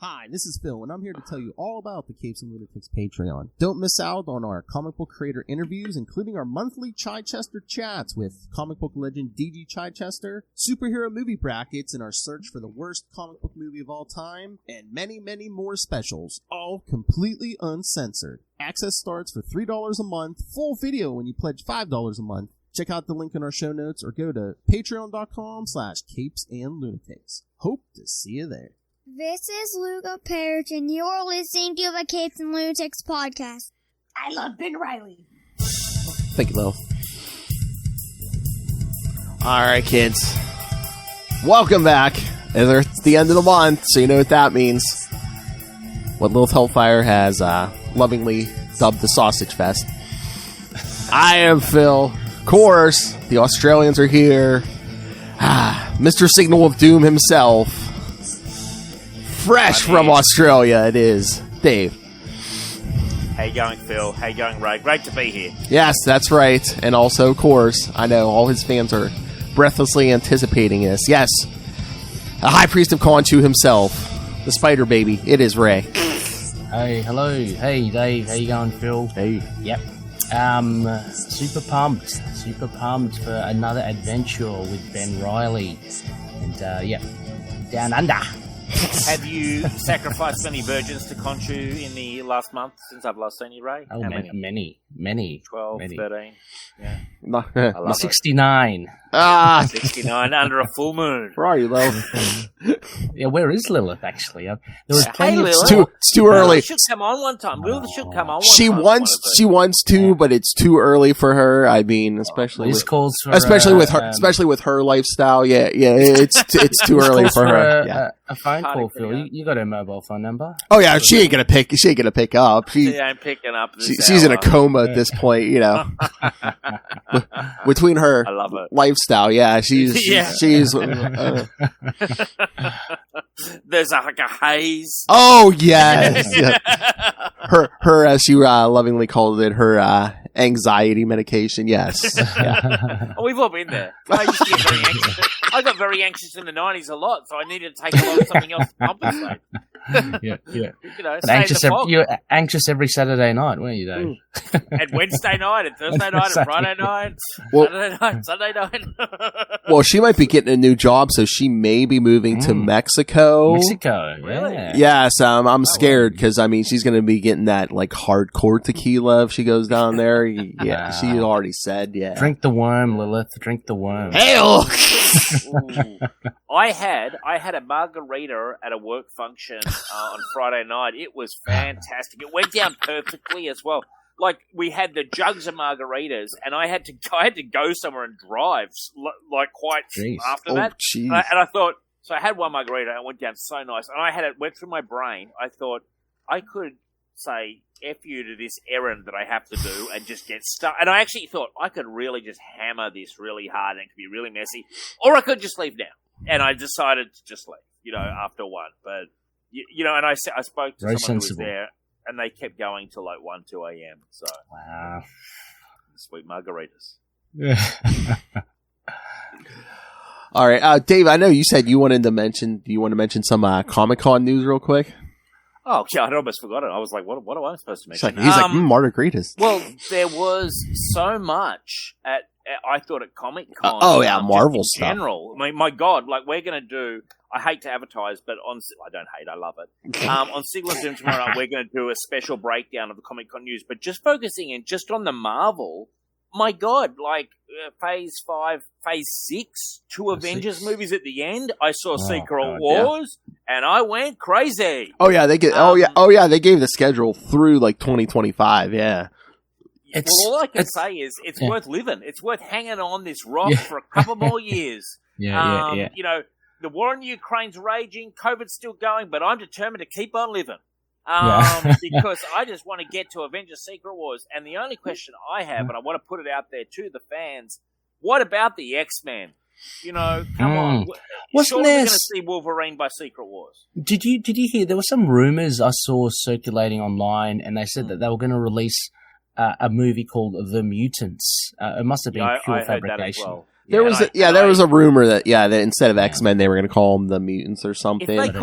Hi, this is Phil, and I'm here to tell you all about the Capes and Lunatics Patreon. Don't miss out on our comic book creator interviews, including our monthly Chichester chats with comic book legend DG Chichester, superhero movie brackets in our search for the worst comic book movie of all time, and many, many more specials, all completely uncensored. Access starts for $3 a month, full video when you pledge $5 a month. Check out the link in our show notes or go to patreon.com/CapesandLunatics. Hope to see you there. This is Luca Perich, and you're listening to the Capes and Lunatics podcast. I love Ben Reilly. Thank you, Lil. Alright, kids. Welcome back. It's the end of the month, so you know what that means. What Lilith Hellfire has lovingly dubbed the Sausage Fest. I am Phil. Of course, the Australians are here. Mr. Signal of Doom himself. Fresh from Australia, it is Dave. How you going, Phil? How you going, Ray? Great to be here. Yes, that's right. And also, of course, I know all his fans are breathlessly anticipating this. Yes, a High Priest of Khonshu himself, the Spider Baby. It is Ray. Hey, hello. Hey, Dave. How you going, Phil? Hey. Yep. Super pumped for another adventure with Ben Reilly. And, down under. Have you sacrificed many virgins to Khonshu in the last month since I've last seen you, Ray? Oh, How many. 12, many. 13. Yeah. I love 69. 69 under a full moon. Where are you, Lil? Yeah, where is Lilith, actually? There was Hey, plenty of... Lilith. It's too early. Lilith should come on one time. Lilith should come on one She time. wants to, but it's too early for her. I mean, especially This with, calls for... especially with her lifestyle. Yeah, it's too early calls for her. A phone Party call, for Phil. you. You got her mobile phone number? Oh yeah, she ain't gonna pick up. She ain't picking up this She's in a hour. coma at this point, you know. Between her I love it. lifestyle, yeah, she's There's like a haze. oh yes, yeah. her as you lovingly called it, her anxiety medication. Yes, yeah. Oh, we've all been there. I used to get very anxious. I got very anxious in the 90s a lot, so I needed to take a lot of something else to compensate. Yeah. You know, But stay in the fog. you're anxious every Saturday night, weren't you, Dave? And Wednesday night, and Thursday night, and Friday night, Well- Saturday night, Sunday night. Well, she might be getting a new job, so she may be moving to Mexico. Mexico, Really? yeah. Yes, I'm scared because I mean she's going to be getting that like hardcore tequila if she goes down there. Yeah, she already said. Yeah, Drink the worm, Lilith. Drink the worm. Hell. Ooh. I had a margarita at a work function on Friday night. It was fantastic. It went down perfectly as well. Like we had the jugs of margaritas, and I had to go somewhere and drive like quite after that. Jeez. And I thought, so I had one margarita, and it went down so nice, and went through my brain. I thought I could say F you to this errand that I have to do and just get stuck. And I actually thought I could really just hammer this really hard and it could be really messy. Or I could just leave now. And I decided to just leave, after one. But, and I spoke to Very someone sensible. who was there and they kept going till like 1, 2 a.m. So, Wow. sweet margaritas. All right, Dave. I know you said you wanted to mention. Do you want to mention some Comic-Con news real quick? Oh, yeah, I'd almost forgotten. I was like, what am I supposed to mention? He's like margaritas. Well, there was so much I thought at Comic-Con. Marvel just in stuff. general. I mean, my God, like we're going to do, I hate to advertise, but I don't hate, I love it. On Signal of Doom tomorrow night, we're going to do a special breakdown of the Comic-Con news, but just focusing in just on the Marvel, my God, like Phase 5, Phase 6, 2 Avengers movies at the end. I saw Secret Wars, and I went crazy. Oh yeah, they get. They gave the schedule through like 2025. Yeah. All I can say is it's worth living. It's worth hanging on this rock for a couple more years. Yeah. The war in Ukraine's raging, COVID's still going, but I'm determined to keep on living. Because I just want to get to Avengers Secret Wars. And the only question I have, and I want to put it out there to the fans, what about the X-Men? Come on. Wasn't Surely there... we're going to see Wolverine by Secret Wars. Did you hear? There were some rumors I saw circulating online, and they said that they were going to release a movie called The Mutants. It must have been pure I heard fabrication. that as well. There was a rumor that that instead of X-Men they were going to call them the mutants or something. If they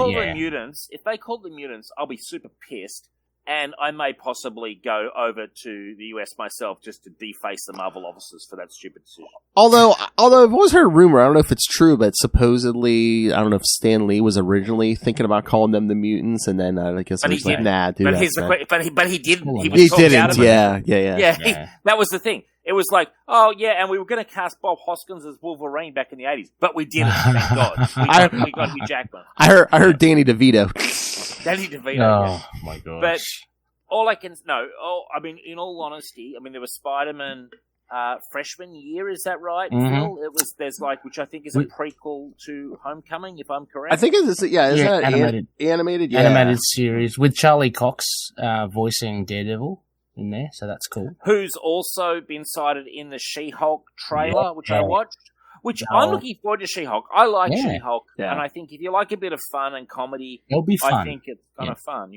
call them mutants, I'll be super pissed. And I may possibly go over to the US myself just to deface the Marvel officers for that stupid decision. Although I've always heard a rumor, I don't know if it's true, but supposedly, I don't know if Stan Lee was originally thinking about calling them the mutants, and then I guess he was like, nah, dude. But he didn't. He didn't. Yeah. That was the thing. It was like, oh yeah, and we were going to cast Bob Hoskins as Wolverine back in the 80s, but we didn't. Thank God. We got Hugh Jackman. I heard Danny DeVito. Danny DeVito. Oh my God! But all I can in all honesty, there was Spider-Man freshman year. Is that right, Phil? There's which I think is a prequel to Homecoming, if I'm correct. I think it's that animated series with Charlie Cox voicing Daredevil in there, so that's cool. Who's also been cited in the She-Hulk trailer, which I watched. I'm looking forward to She-Hulk. I like She-Hulk, and I think if you like a bit of fun and comedy, it'll be fun. I think it's kind of fun,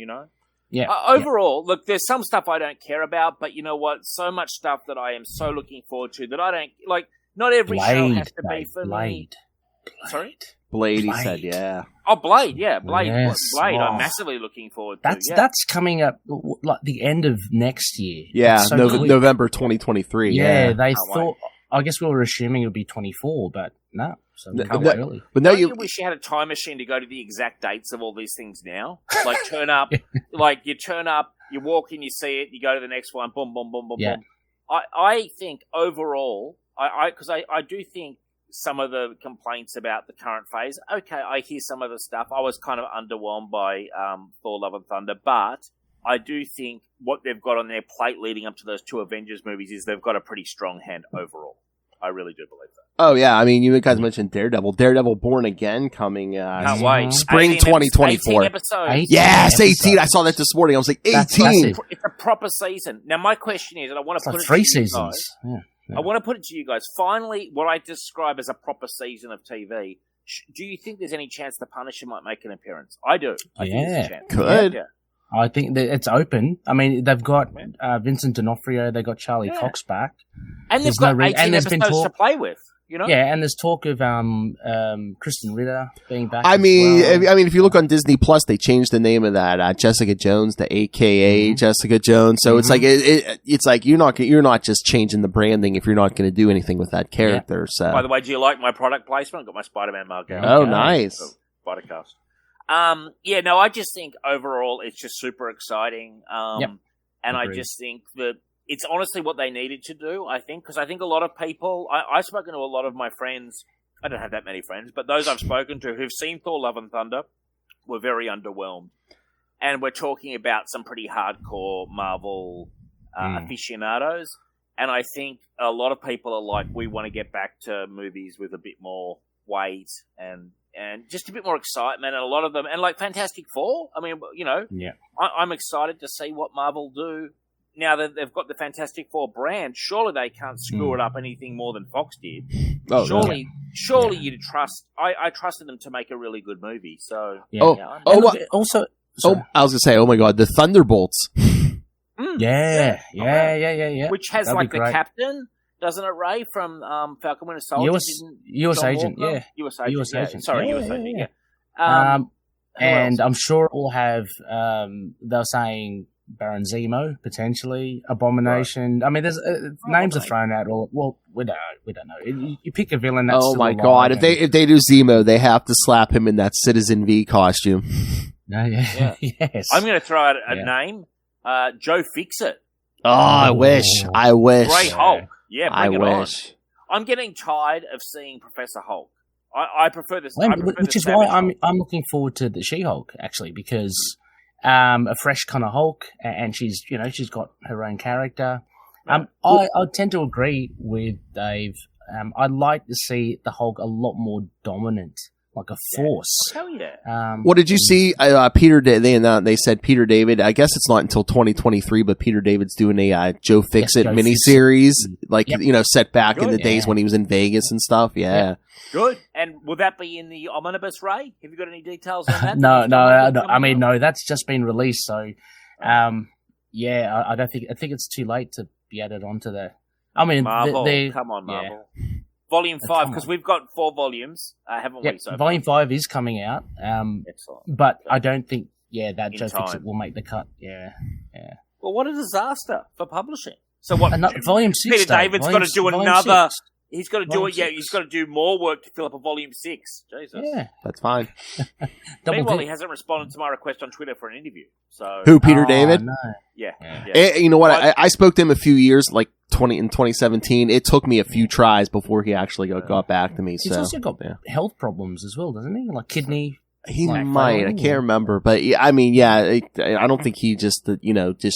Yeah. Overall, look, there's some stuff I don't care about, but you know what? So much stuff that I am so looking forward to that I don't like. Not every show has to be for me. Sorry, Blade. He said, yeah. Oh, Blade, yeah, Blade. Yes. Blade. I'm massively looking forward to. That's coming up like the end of next year. Yeah, so November 2023. Yeah, they thought. I guess we were assuming it would be 24, but no. So early. But no, you wish you had a time machine to go to the exact dates of all these things now. Like turn up, you turn up, you walk in, you see it, you go to the next one, boom, boom, boom, boom, boom. I think overall, because I do think some of the complaints about the current phase. Okay, I hear some of the stuff. I was kind of underwhelmed by Thor: Love and Thunder, but I do think what they've got on their plate leading up to those two Avengers movies is they've got a pretty strong hand overall. I really do believe that. Oh, yeah. You guys mentioned Daredevil. Daredevil Born Again coming Can't wait. spring 2024. 18 episodes. Yes, 18. I saw that this morning. I was like, 18. It's a proper season. Now, my question is, and I want to put it 3 to seasons. You guys, I want to put it to you guys. Finally, what I describe as a proper season of TV, do you think there's any chance the Punisher might make an appearance? I do. I think there's a chance. Could. Yeah. I think that it's open. They've got Vincent D'Onofrio. They got Charlie Cox back, and they've got 18 episodes to play with. Yeah, and there's talk of Kristen Ritter being back. If you look on Disney Plus, they changed the name of that Jessica Jones to AKA Jessica Jones. So it's like it's like you're not just changing the branding if you're not going to do anything with that character. So, by the way, do you like my product placement? I've got my Spider-Man mug out. Oh, nice. Spider-Cast. I just think overall it's just super exciting. And I just think that it's honestly what they needed to do, I think, because I think a lot of people, I've spoken to a lot of my friends, I don't have that many friends, but those I've spoken to who've seen Thor: Love and Thunder were very underwhelmed. And we're talking about some pretty hardcore Marvel aficionados. And I think a lot of people are like, we want to get back to movies with a bit more weight and just a bit more excitement, and a lot of them, and like Fantastic Four. I'm excited to see what Marvel do now that they've got the Fantastic Four brand. Surely they can't screw it up anything more than Fox did. Surely you'd trust. I trusted them to make a really good movie. So I was gonna say, oh my god, the Thunderbolts. Yeah. Which has That'd the Captain. Doesn't it, Ray, from Falcon Winter Soldier? US Agent, Walker? yeah. US Agent. US Agent. Sorry, US Agent, yeah. And I'm sure it will have, they were saying Baron Zemo, potentially, Abomination. Right. There's names are thrown out. We don't know. You pick a villain that's oh my god, if they do Zemo, they have to slap him in that Citizen V costume. Yes. I'm going to throw out a name. Joe Fixit. Oh, I wish. Great Hulk. Yeah, I bring it wish. on. I'm getting tired of seeing Professor Hulk. I prefer this. Which is why I'm looking forward to the She-Hulk, actually, because a fresh kind of Hulk, and she's got her own character. I tend to agree with Dave. I'd like to see the Hulk a lot more dominant, like a force. Hell yeah. What did you see? Peter, they said Peter David. I guess it's not until 2023, but Peter David's doing a Joe Fixit miniseries, set back in the days when he was in Vegas and stuff. Yeah. Good. And will that be in the Omnibus, Ray? Have you got any details on that? No. That's just been released. So, I don't think. I think it's too late to be added onto the. Marvel. Come on, Marvel. Volume 5, because we've got 4 volumes, haven't we? So Volume 5 is coming out, excellent. but I don't think, that In Joe time. Fixit will make the cut. Yeah. Well, what a disaster for publishing. So what? Volume 6, Peter David's got to do Volume another. 6. He's got to do Volume it. Yeah, 6. he's got to do more work to fill up a volume 6. Jesus. Yeah. That's fine. Meanwhile, he hasn't responded to my request on Twitter for an interview. So Who, Peter David? No. Yeah. You know what? I spoke to him a few years, like in 2017. It took me a few tries before he actually got back to me. He's also got health problems as well, doesn't he? Like kidney. He might. I can't remember, but I mean, I don't think he just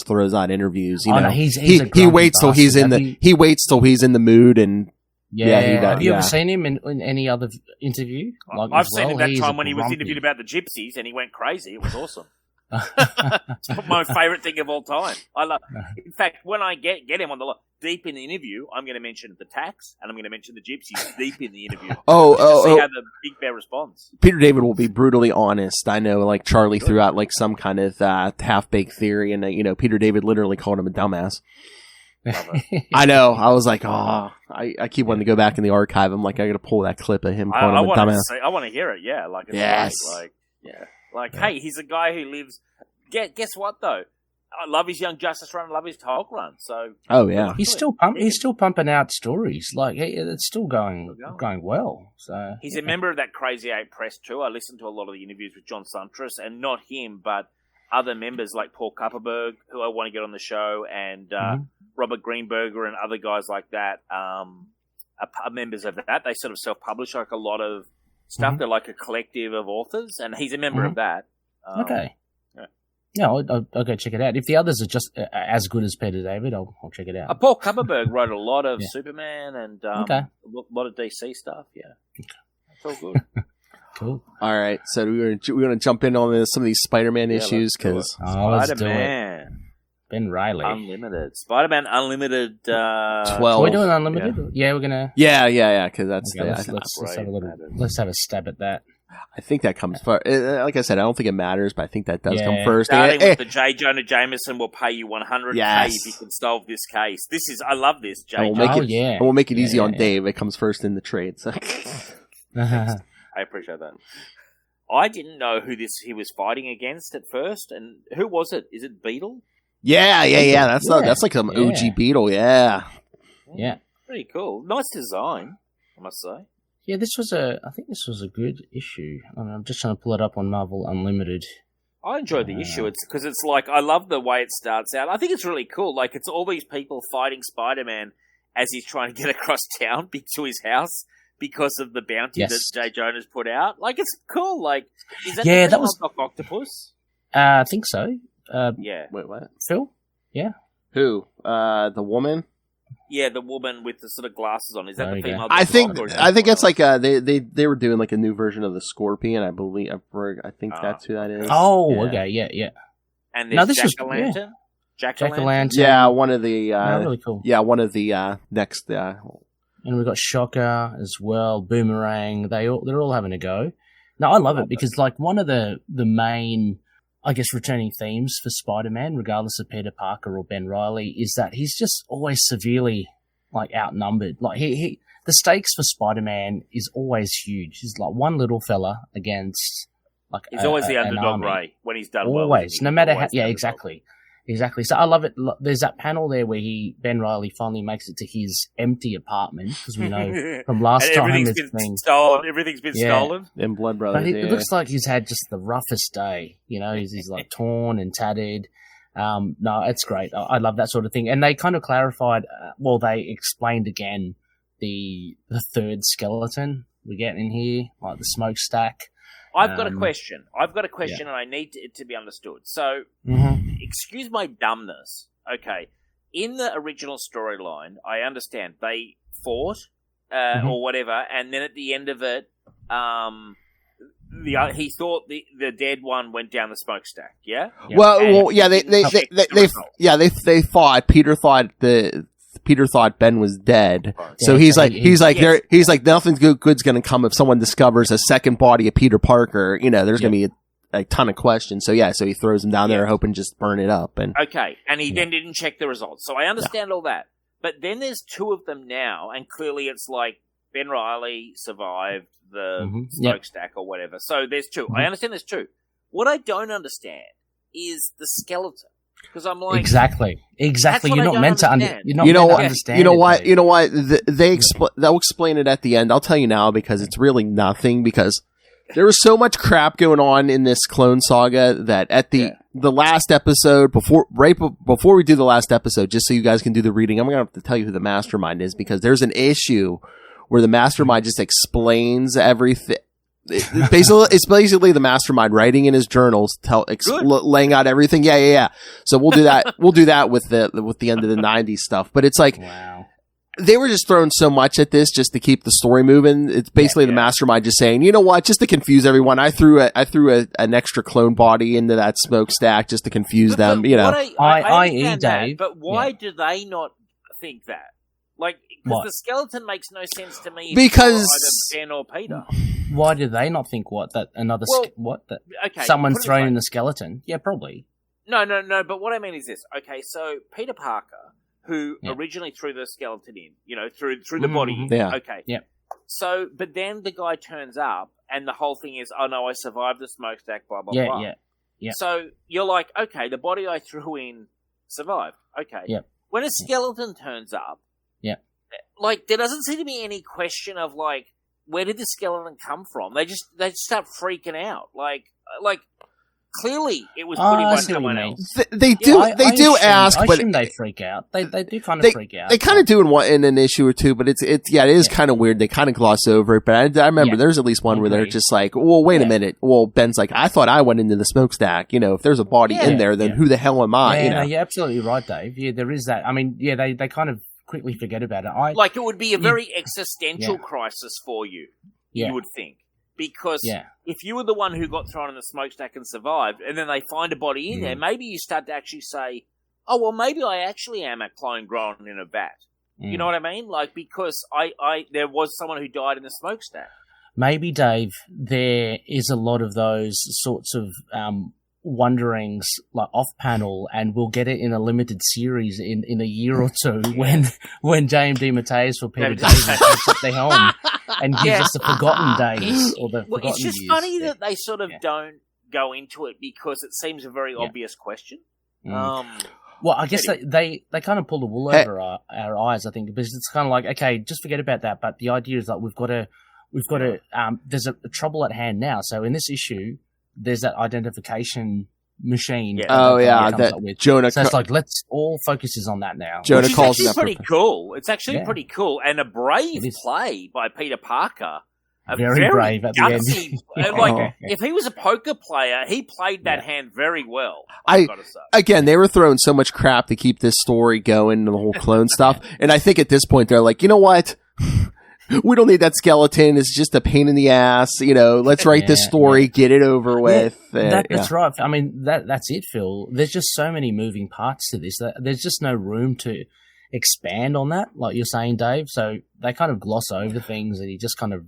throws out interviews. You know, no, he's he waits till he's in he waits till he's in the mood and. Yeah, he does, have you ever seen him in any other interview? I've seen him that time when he was interviewed about the gypsies and he went crazy. It was awesome. It's my favourite thing of all time. In fact, when I get him on the deep in the interview, I'm going to mention the tax and I'm going to mention the gypsies deep in the interview. See how the Big Bear responds. Peter David will be brutally honest. I know, like Charlie threw out like some kind of half-baked theory, and Peter David literally called him a dumbass. I know. I was like, I keep wanting to go back in the archive. I'm like, I got to pull that clip of him calling him a dumbass. I want to hear it. Yeah, like it's yes, great. Hey, he's a guy who lives. Guess what though? I love his Young Justice run. I love his Hulk run. So he's still pumping out stories. Like it's still going well. So he's a member of that Crazy 8 Press too. I listened to a lot of the interviews with John Suntress, and not him, but other members like Paul Kupperberg, who I want to get on the show, and Robert Greenberger and other guys like that are members of that. They sort of self-publish like a lot of stuff. They're like a collective of authors, and he's a member of that. Okay. Yeah, I'll go check it out. If the others are just as good as Peter David, I'll check it out. Paul Kupperberg wrote a lot of Superman and a lot of DC stuff. Yeah, it's all good. Cool. All right, so we're going to jump in on some of these Spider-Man issues because Spider-Man. Ben Reilly. Unlimited. Spider-Man Unlimited 12. Are we doing Unlimited? Yeah, we're going to... Yeah, because that's... Okay, let's have a stab at that. I think that comes first. Like I said, I don't think it matters, but I think that does come first. Starting with the J. Jonah Jameson will pay you $100K if you can solve this case. I love this, J. And we'll make it easy on Dave. It comes first in the trade. So. I appreciate that. I didn't know who he was fighting against at first, and who was it? Is it Beetle? Yeah. That's like some OG Beetle. Yeah. Pretty cool. Nice design, I must say. Yeah, I think this was a good issue. I'm just trying to pull it up on Marvel Unlimited. I enjoyed the issue. It's because it's like, I love the way it starts out. I think it's really cool. Like, it's all these people fighting Spider-Man as he's trying to get across town to his house because of the bounty that J. Jonah's put out. Like, it's cool. Like, is that that was Doc Octopus? I think so. Yeah. Wait, what? Phil? Yeah. Who? The woman? Yeah, the woman with the sort of glasses on. Is that the female? I think it's like they were doing like a new version of the Scorpion. I believe. I think that's who that is. Oh, okay, yeah. And there's Jack-o'-lantern. Jack-o'-lantern. Yeah, one of the. Really cool. Yeah, one of the next. And we've got Shocker as well. Boomerang. They're all having a go. No, I love it because like one of the main, I guess, returning themes for Spider-Man, regardless of Peter Parker or Ben Reilly, is that he's just always severely like outnumbered. Like the stakes for Spider-Man is always huge. He's like one little fella against like he's always the underdog, Ray, when he's done well. Always, no matter how. Yeah, exactly. So I love it. There's that panel there where Ben Reilly finally makes it to his empty apartment because we know from last time everything's been stolen. Everything's been stolen. Them Blood Brothers. But it looks like he's had just the roughest day. You know, he's like torn and tattered. No, it's great. I love that sort of thing. And they kind of clarified. They explained again the third skeleton we get in here, like the smokestack. I've got a question. And I need it to be understood. So, excuse my dumbness. Okay. In the original storyline, I understand they fought or whatever, and then at the end of it, he thought the dead one went down the smokestack. Yeah. They fought. Peter thought Ben was dead, so he's like nothing good's going to come if someone discovers a second body of Peter Parker. You know, there's going to be a ton of questions. So he throws him down there, hoping just burn it up. And he then didn't check the results. So I understand all that, but then there's two of them now, and clearly it's like Ben Reilly survived the smokestack or whatever. So there's two. I understand there's two. What I don't understand is the skeleton. Because I'm like... Exactly. You're not meant to understand. You know what? They'll explain it at the end. I'll tell you now because it's really nothing, because there was so much crap going on in this Clone Saga that at the last episode, before we do the last episode, just so you guys can do the reading, I'm going to have to tell you who the mastermind is, because there's an issue where the mastermind just explains everything. It's basically the mastermind writing in his journals, laying out everything. Yeah. So we'll do that. We'll do that with the end of the '90s stuff. But it's like, wow. They were just throwing so much at this just to keep the story moving. It's basically the mastermind just saying, you know what, just to confuse everyone, I threw an extra clone body into that smokestack just to confuse them. You know, I understand that, but why do they not think that? Like, because the skeleton makes no sense to me. Because either Ben or Peter. Why do they not think someone's thrown in the skeleton? Yeah, probably. No. But what I mean is this. Okay, so Peter Parker, who originally threw the skeleton in, threw the body in. Yeah. Okay. Yeah. So, but then the guy turns up, and the whole thing is, oh no, I survived the smokestack. Blah blah blah. Yeah. So you're like, okay, the body I threw in survived. Okay. Yeah. When a skeleton turns up. Like, there doesn't seem to be any question of, like, where did the skeleton come from? They start freaking out. Like, clearly it was put in by someone else. They do ask, but they freak out. They do kind of freak out. They kind of do in an issue or two, but it is kind of weird. They kind of gloss over it. But I remember there's at least one where they're just like, well, wait a minute. Well, Ben's like, I thought I went into the smokestack. If there's a body in there, then who the hell am I? Yeah, you're absolutely right, Dave. Yeah, there is that. I mean, they kind of quickly forget about it. It would be a very existential crisis for you. You would think, because if you were the one who got thrown in the smokestack and survived, and then they find a body in there, maybe you start to actually say, "Oh, well, maybe I actually am a clone grown in a vat." You know what I mean? Like, because there was someone who died in the smokestack. Maybe, Dave, there is a lot of those sorts of wonderings like off panel, and we'll get it in a limited series in a year or two when James DeMatteis for Peter Davis picks up the helm and gives us the forgotten days or the forgotten it's just years. Funny that they sort of don't go into it, because it seems a very obvious question. Well, I guess they kind of pull the wool over our eyes, I think, because it's kind of like, okay, just forget about that. But the idea is that we've got to there's a trouble at hand now. So in this issue, there's that identification machine. That Jonah. So it's like, let's all focuses on that now. Jonah calls it pretty cool. It's actually pretty cool, and a brave play by Peter Parker. Very brave at the end. If he was a poker player, he played that hand very well. I've got to say. Again, they were throwing so much crap to keep this story going and the whole clone stuff, and I think at this point they're like, you know what? We don't need that skeleton. It's just a pain in the ass. Let's write this story, get it over with. That's right. I mean, that's it, Phil. There's just so many moving parts to this. There's just no room to expand on that, like you're saying, Dave. So they kind of gloss over things, and you just kind of,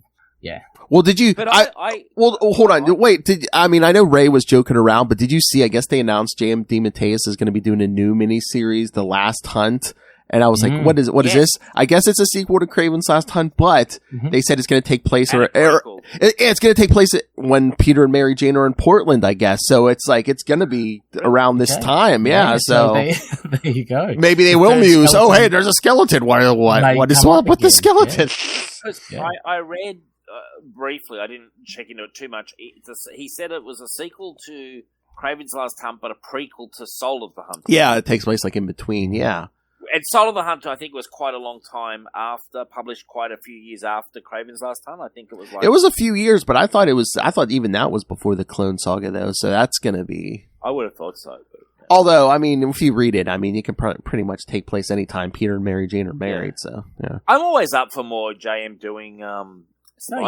Well, did you? Well, hold on. Wait. I know Ray was joking around, but did you see? I guess they announced J.M. DeMatteis is going to be doing a new miniseries, The Last Hunt. And I was like, what is this? I guess it's a sequel to Kraven's Last Hunt, but they said it's going to take place it's going to take place when Peter and Mary Jane are in Portland, I guess. So it's like, it's going to be around this time. Yeah. So there you go. Maybe they will muse. Oh, hey, there's a skeleton. What is up with the skeleton? I read briefly, I didn't check into it too much. He said it was a sequel to Kraven's Last Hunt, but a prequel to Soul of the Hunter. Yeah. It takes place like in between. Yeah. And Soul of the Hunter, I think, was quite a long time after, published quite a few years after Kraven's Last Hunt. I think it was it was a few years, but I thought even that was before the Clone Saga, though. So that's going to be. I would have thought so. But, although, I mean, if you read it, I mean, it can pretty much take place anytime Peter and Mary Jane are married. So yeah, I'm always up for more JM doing.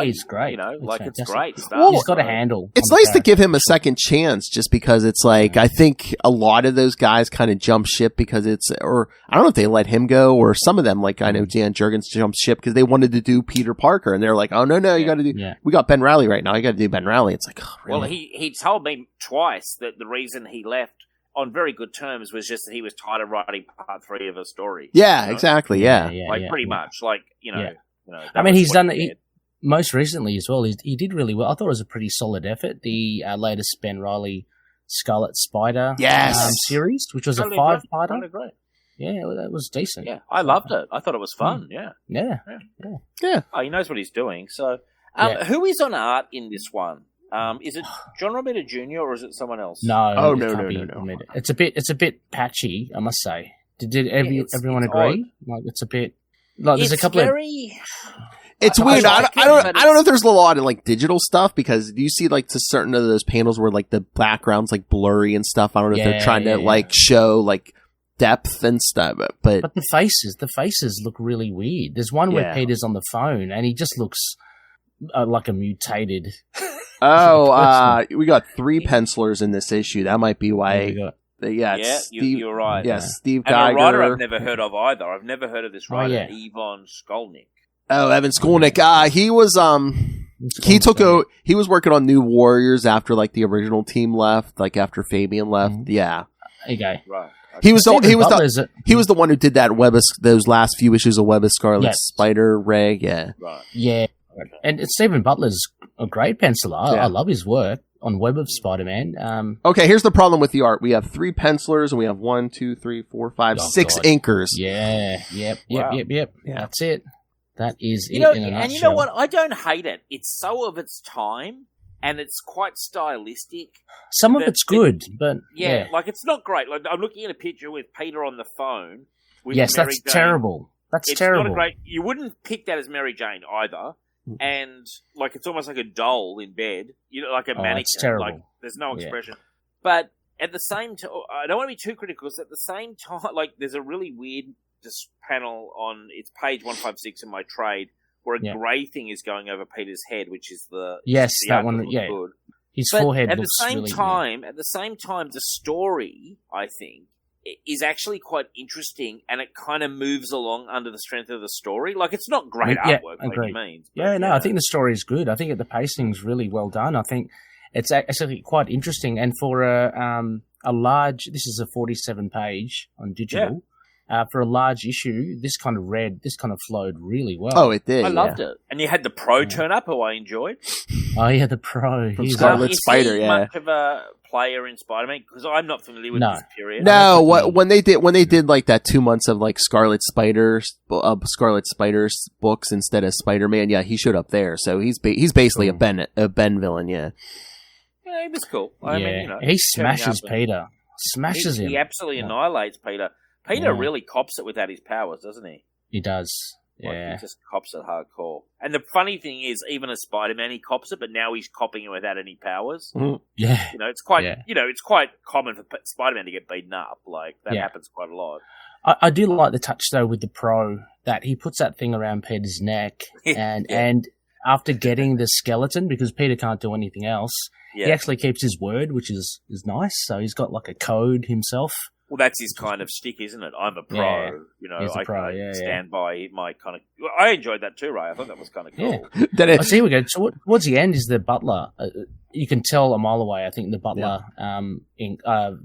He's great. It's great stuff. Well, he's got a handle. It's nice to give him a second chance, just because it's like, I think a lot of those guys kind of jump ship because or I don't know if they let him go, or some of them, like I know Jan Jurgens jumped ship because they wanted to do Peter Parker, and they're like, oh no, you got to do. Yeah. We got Ben Reilly right now. You got to do Ben Reilly. It's like, oh, really? Well, he told me twice that the reason he left on very good terms was just that he was tired of writing part 3 of a story. Yeah, exactly. Yeah, pretty much, I mean, he's done it most recently as well. He did really well. I thought it was a pretty solid effort. The latest Ben Reilly Scarlet Spider series, which was a 5-parter. Yeah, well, that was decent. Yeah, I loved it. I thought it was fun. Yeah. Oh, he knows what he's doing. So, who is on art in this one? Is it John Romita Jr. or is it someone else? No. No. It's a bit patchy, I must say. Did everyone agree? Odd. Like, it's a bit like there's a couple of. It's weird. I don't know if there's a lot of like digital stuff because you see like to certain of those panels where like the background's like blurry and stuff. I don't know if they're trying to like show like depth and stuff, but the faces look really weird. There's one where Peter's on the phone and he just looks like a mutated. We got 3 pencilers in this issue. That might be why. You're right. Yes, Steve and Geiger. a writer I've never heard of either. I've never heard of this writer, Ivan Skolnick. Oh, Evan Skolnick. He was he was working on New Warriors after like the original team left, like after Fabian left. Mm-hmm. Yeah. Okay. Right. He was the one who did that those last few issues of Web of Scarlet Spider Ray. Yeah. Right. Yeah. And Stephen Butler's a great penciler. I love his work on Web of Spider-Man. Okay, here's the problem with the art. We have 3 pencilers and we have 1, 2, 3, 4, 5, 6 inkers. Yeah. Yep. Yeah. That's it. That is in a and nutshell. You know what? I don't hate it. It's so of its time, and it's quite stylistic. Some of it's good, but like it's not great. Like I'm looking at a picture with Peter on the phone. With yes, Mary that's Jane. terrible. It's terrible. Not a great. You wouldn't pick that as Mary Jane either, and like it's almost like a doll in bed. You know, like a mannequin. It's terrible. Like there's no expression. But at the same time, I don't want to be too critical. Because at the same time, like there's a really weird. This panel on it's page 156 in my trade where a grey thing is going over Peter's head, which is the that one. Yeah, good. His forehead. At looks the same really time, at the same time, the story I think is actually quite interesting, and it kind of moves along under the strength of the story. Like it's not great artwork by any means. I think the story is good. I think the pacing's really well done. I think it's actually quite interesting, and for a large, this is a 47 page on digital. Yeah. For a large issue, this kind of flowed really well. Oh, it did. I loved it. And you had the Pro turn up, who I enjoyed. Oh, yeah, the Pro. From Scarlet Spider, much of a player in Spider-Man? Because I'm not familiar with this period. No, when they did like that 2 months of like Scarlet Spider's books instead of Spider-Man, he showed up there. So he's basically a Ben villain, Yeah, he was cool. I mean, he smashes Peter. Smashes him. He absolutely annihilates Peter. Peter really cops it without his powers, doesn't he? He does. Like, he just cops it hardcore. And the funny thing is, even as Spider-Man, he cops it, but now he's copping it without any powers. Mm-hmm. Yeah. It's quite, it's quite common for Spider-Man to get beaten up. Like, that happens quite a lot. I do like the touch, though, with the Pro, that he puts that thing around Peter's neck, and after getting the skeleton, because Peter can't do anything else, he actually keeps his word, which is nice. So he's got like a code himself. Well, that's his kind of stick, isn't it? I'm a pro. I stand by my kind of... I enjoyed that too, Ray. I thought that was kind of cool. Yeah. I see we go. Towards the end is the Butler. You can tell a mile away, I think, the Butler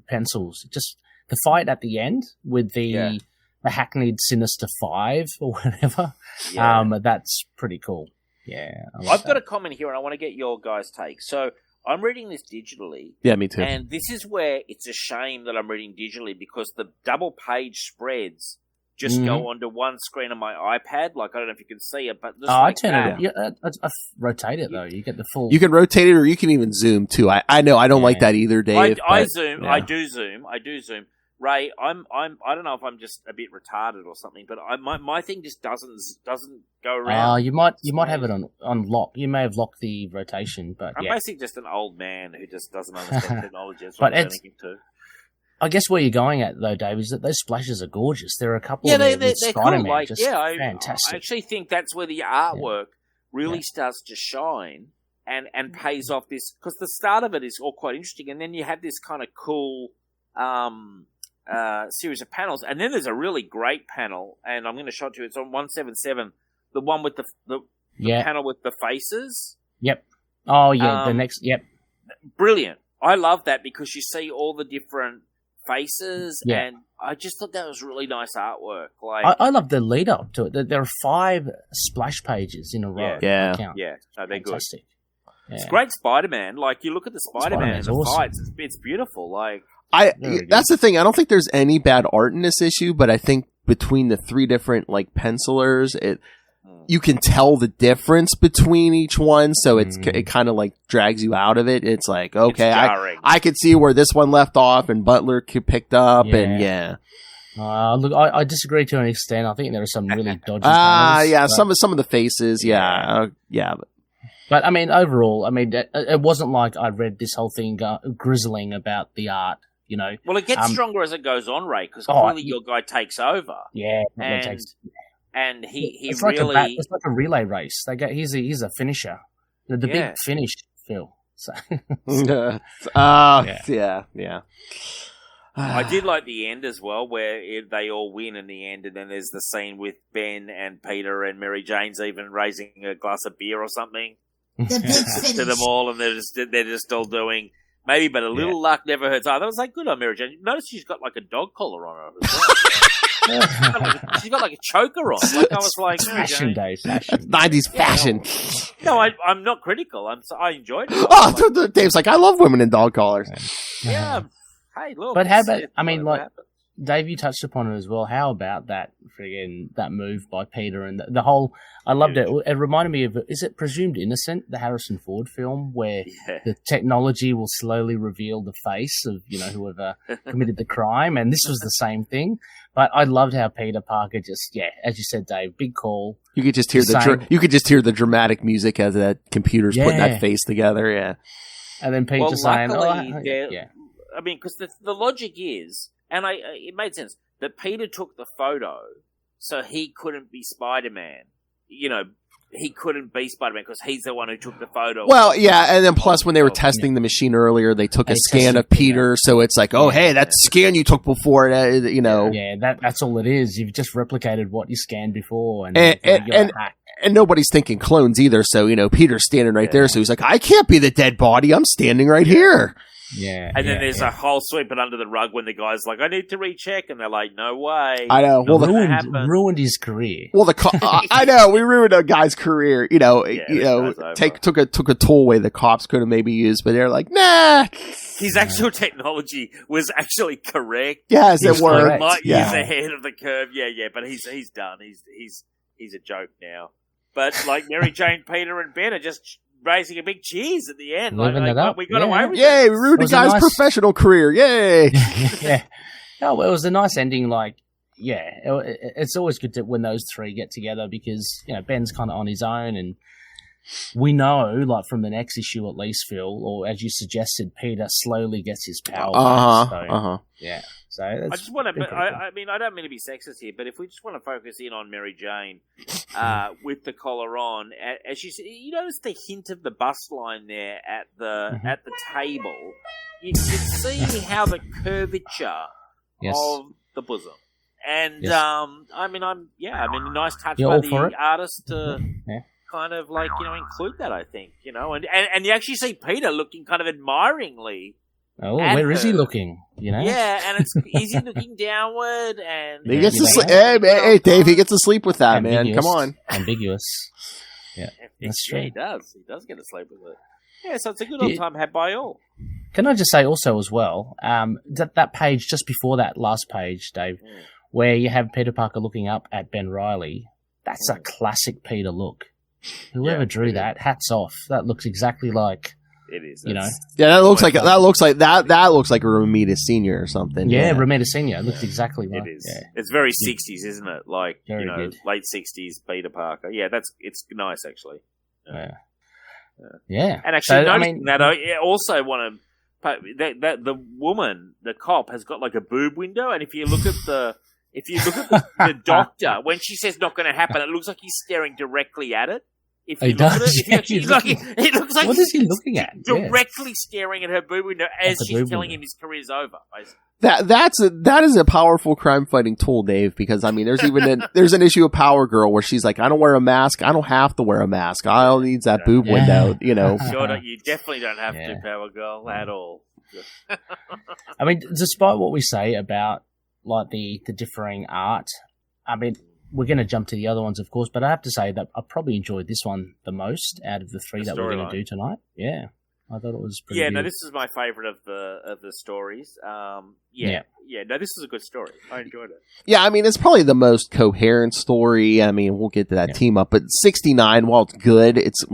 pencils. Just the fight at the end with the hackneyed Sinister Five or whatever. Yeah. That's pretty cool. Yeah. I've got a comment here and I want to get your guys' take. So... I'm reading this digitally. Yeah, me too. And this is where it's a shame that I'm reading digitally because the double page spreads just go onto one screen on my iPad. Like, I don't know if you can see it, but just I turn it. Yeah, I rotate it though. You get the full. You can rotate it, or you can even zoom too. I know I don't like that either, Dave. I zoom. Yeah. I do zoom. Ray, I don't know if I'm just a bit retarded or something, but my thing just doesn't go around. You might have it on lock. You may have locked the rotation, but I'm basically just an old man who just doesn't understand technology. That's what I'm turning into. I guess where you're going at though, Dave, is that those splashes are gorgeous. There are a couple. They're Spider-Man, cool. Like, fantastic. I actually think that's where the artwork really starts to shine and pays off this because the start of it is all quite interesting, and then you have this kind of cool. Series of panels, and then there's a really great panel, and I'm going to show it to you. It's on 177, the one with the panel with the faces. Yep. Oh yeah, the next. Yep. Brilliant. I love that because you see all the different faces, Yeah. and I just thought that was really nice artwork. Like, I love the lead up to it. There are 5 splash pages in a row. Yeah. yeah, no, they're good. Fantastic. Yeah. It's great Spider-Man. Like, you look at the Spider-Man and Spider-Man's the awesome. fights, it's beautiful. Like, Very That's the thing. I don't think there's any bad art in this issue, but I think between the 3 different like pencilers, you can tell the difference between each one. So it kind of like drags you out of it. It's like, okay, I could see where this one left off and Butler picked up, and yeah. Look, I disagree to an extent. I think there are some really dodgy panels. Yeah, but, some of the faces, yeah. But I mean, overall, I mean, it wasn't like I read this whole thing grizzling about the art. You know, well, it gets stronger as it goes on, Ray, because clearly your guy takes over. Yeah, and he it's really it's like a relay race. He's a finisher. The big finish, Phil. So yeah. I did like the end as well, where they all win in the end, and then there's the scene with Ben and Peter and Mary Jane's even raising a glass of beer or something The big finish. to them all, and they're just all doing maybe, but a little luck never hurts either. I was like, good on Mary Jane. Notice she's got like a dog collar on her as well. She's got like a choker on. Like, I was like, Mary fashion, Jane. Dave. Fashion. 90s fashion. No, I'm not critical. I enjoyed it. Oh, Dave's like, I love women in dog collars. Yeah. Hey, look. But how about? it's I mean, whatever like happens. Dave, you touched upon it as well. How about that that move by Peter and the whole? I loved it. It reminded me of, is it Presumed Innocent, the Harrison Ford film, where the technology will slowly reveal the face of whoever committed the crime, and this was the same thing. But I loved how Peter Parker just, as you said, Dave, big call. You could just hear the dramatic music as that computer's putting that face together. Yeah, and then Peter saying, luckily, I mean, because the logic is, and it made sense, that Peter took the photo so he couldn't be Spider-Man. He couldn't be Spider-Man because he's the one who took the photo. Well, yeah, and then plus when they were testing the machine earlier, they took a scan of Peter, so it's like, hey, that scan you took before, Yeah, that's all it is. You've just replicated what you scanned before, and nobody's thinking clones either, so, Peter's standing right there, so he's like, I can't be the dead body, I'm standing right here. Yeah, and then there's a whole sweeping under the rug when the guy's like, I need to recheck, and they're like, no way. I know. Well, ruined his career. Well, I know we ruined a guy's career. Took a tool away the cops could have maybe used, but they're like, nah. His actual technology was actually correct. Yes, it worked. Light years ahead of the curve. Yeah, but he's done. He's a joke now. But like Mary Jane, Peter, and Ben are just raising a big cheese at the end. Living it up. We got away with it. Yay, we ruined a guy's professional career. Yay. Yeah. No, well, it was a nice ending. Like, it's always good when those 3 get together because, Ben's kind of on his own and we know, like from the next issue at least, Phil, or as you suggested, Peter slowly gets his power. Yeah. So I just want to. I mean, I don't mean to be sexist here, but if we just want to focus in on Mary Jane with the collar on, as you notice the hint of the bust line there at the table. You can see how the curvature of the bosom, and I mean, a nice touch by the artist to. Kind of like include that, I think, and you actually see Peter looking kind of admiringly. Oh, where is he looking? Yeah, and is he looking downward? And he gets to sleep. Hey, Dave, he gets to sleep with that, man. Come on, ambiguous. Yeah, that's true. He does get to sleep with it. Yeah, so it's a good old time had by all. Can I just say also as well, that page just before that last page, Dave, where you have Peter Parker looking up at Ben Reilly. That's a classic Peter look. Whoever drew that, hats off. That looks exactly like it is. Yeah, that looks like a Romita Senior or something. Yeah, Romita Senior. It looks exactly like it is. Yeah. It's very 60s, isn't it? Like good. Late 60s Peter Parker. Yeah, it's nice actually. Yeah. And actually, noticing that, I also want to. That the woman, the cop, has got like a boob window, and if you look at the doctor, when she says not going to happen, it looks like he's staring directly at it. If you look at it, it looks like what is he looking at? Directly staring at her boob window as she's telling him his career's over. That is a powerful crime fighting tool, Dave. Because I mean, there's an issue of Power Girl where she's like, I don't wear a mask. I don't have to wear a mask. All needs that boob window. You definitely don't have to, Power Girl, at all. I mean, despite what we say about like the differing art, I mean, we're going to jump to the other ones, of course, but I have to say that I probably enjoyed this one the most out of the three that we're going to do tonight. Yeah, I thought it was pretty good. No, this is my favourite of the stories. No, this is a good story. I enjoyed it. Yeah, I mean, it's probably the most coherent story. I mean, we'll get to that team up, but 69, while it's good, it's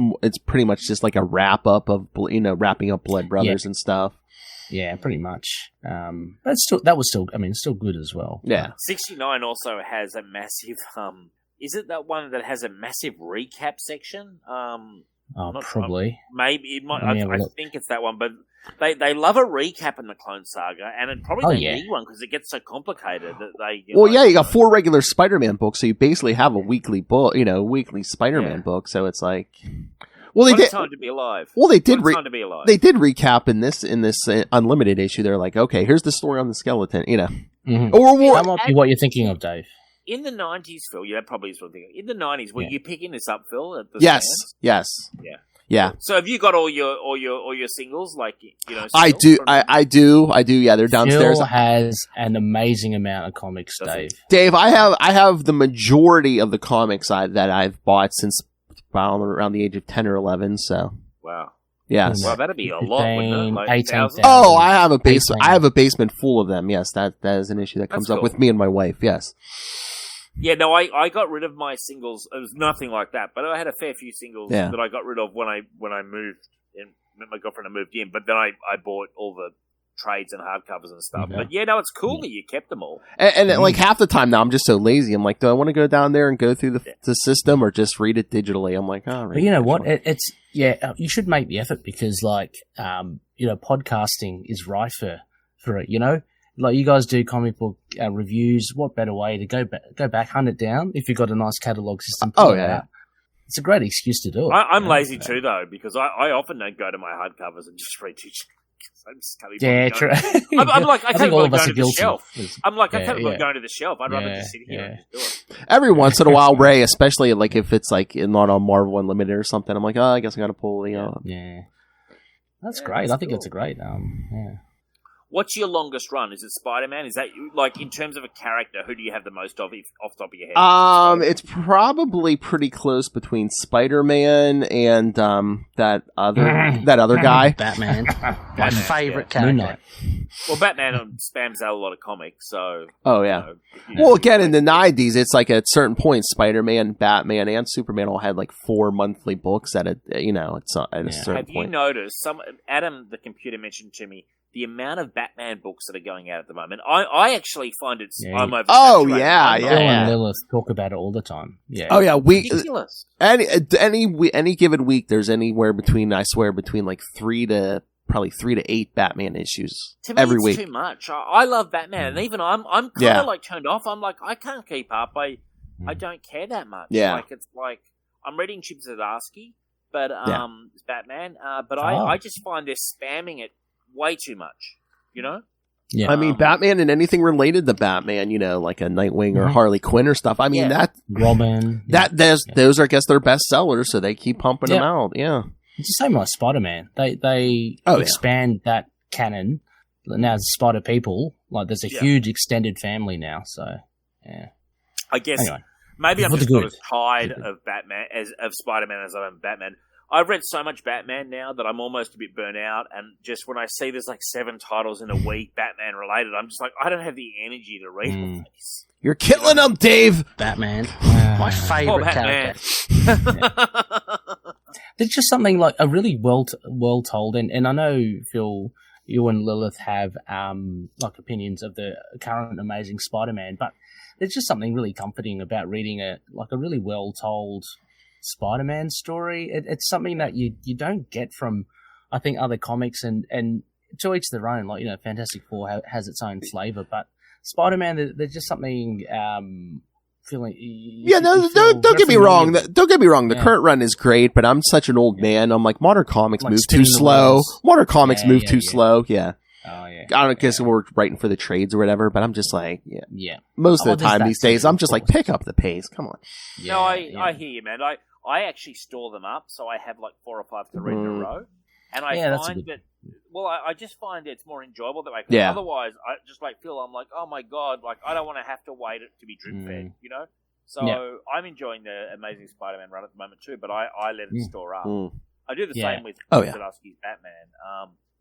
pretty much just like a wrap up of, wrapping up Blood Brothers and stuff. Yeah, pretty much. But still, still good as well. Yeah. 69 also has a massive, is it that one that has a massive recap section? Probably. Maybe it might. I think it's that one, but they love a recap in the Clone Saga, and it probably need one because it gets so complicated that they. You got 4 regular Spider-Man books, so you basically have a weekly book, weekly Spider-Man book. So it's like, well, they did time to be alive. Well, they did. Time to be alive. They did recap in this unlimited issue. They're like, okay, here's the story on the skeleton, Mm-hmm. Or that might be what you're thinking of, Dave. In the 90s, Phil, that probably is what I'm thinking. In the 90s, were you picking this up, Phil? At the yes. stands? Yes. Yeah. So have you got all your singles? Like, I do. I do. Yeah, they're downstairs. Phil has an amazing amount of comics, Dave. Dave, I have the majority of the comics that I've bought since around the age of 10 or 11. So. Wow. Yes. Well, that'd be a lot, wouldn't it? Like 18,000. Oh, I have a basement. I have a basement full of them. Yes, that is an issue that comes up with me and my wife. Yes. Yeah, no, I got rid of my singles. It was nothing like that, but I had a fair few singles that I got rid of when I moved in. My girlfriend moved in, but then I bought all the trades and hardcovers and stuff. But it's cool that you kept them all. And like half the time now, I'm just so lazy. I'm like, do I want to go down there and go through the system or just read it digitally? I'm like, oh, but you know what? It's you should make the effort because podcasting is rife for it. Like you guys do comic book reviews. What better way to go back, hunt it down if you've got a nice catalog system? It's a great excuse to do it. I'm lazy too, though, because I often don't go to my hardcovers and just read each. True. I'm like, I can't all go of us to are the guilty. shelf. I'm like, I can't go to the shelf. I'd rather just sit here and just do it. Every once in a while, Ray, especially like if it's like not on Marvel Unlimited or something, I'm like, I guess I got to pull Yeah, that's great. I think it's a great. What's your longest run? Is it Spider-Man? Is that like in terms of a character? Who do you have the most of off the top of your head? It's probably pretty close between Spider-Man and that other guy, Batman. My favorite character. Well, Batman spams out a lot of comics, so. Oh yeah. Well, again, in the 90s, it's like at certain points, Spider-Man, Batman, and Superman all had like 4 monthly books at a certain Have point. you noticed? Adam, the computer, mentioned to me the amount of Batman books that are going out at the moment. I actually find it's I'm over. Phil and Lilith talk about it all the time. Yeah. Oh yeah, ridiculous. Any given week, there's anywhere between like 3 to 8 Batman issues to me, every it's week. Too much. I love Batman, and even I'm kind of like turned off. I'm like, I can't keep up. I don't care that much. Yeah. Like it's like I'm reading Chip Zdarsky, but it's Batman. But I just find they're spamming it way too much, Yeah. I mean, Batman and anything related to Batman, like a Nightwing or Harley Quinn or stuff. I mean, that Robin. Those are, I guess, their best sellers, so they keep pumping them out. Yeah. It's the same like Spider-Man. They expand that canon. Now it's Spider People. Like there's a huge extended family now. So yeah. I guess maybe I'm just not as tired of Batman of Spider-Man as I am Batman. I've read so much Batman now that I'm almost a bit burnt out, and just when I see there's like 7 titles in a week Batman related, I'm just like, I don't have the energy to read all these. You're killing them, Dave. Batman, my favorite character. There's just something like a really well told, and I know Phil, you and Lilith have like opinions of the current Amazing Spider-Man, but there's just something really comforting about reading a really well told Spider-Man story. It's something that you don't get from, I think, other comics, and to each their own. Like Fantastic Four has its own flavor, but Spider-Man, there's just something feeling. Don't get me wrong. Don't get me wrong. The current run is great, but I'm such an old man. I'm like, modern comics move too slow. Modern comics move too slow. Yeah. Oh yeah. I don't guess we're writing for the trades or whatever, but I'm just like, Most of the time these days, I'm just like, pick up the pace. Come on. No, I hear you, man. I actually store them up, so I have like 4 or 5 to read in a row. And I find that Well, I just find it's more enjoyable that way. Yeah. Otherwise, I just feel I'm like, oh my god, I don't want to have to wait it to be drip fed, you know. So I'm enjoying the Amazing Spider-Man run at the moment too, but I let it store up. I do the same with Zdarsky's Batman,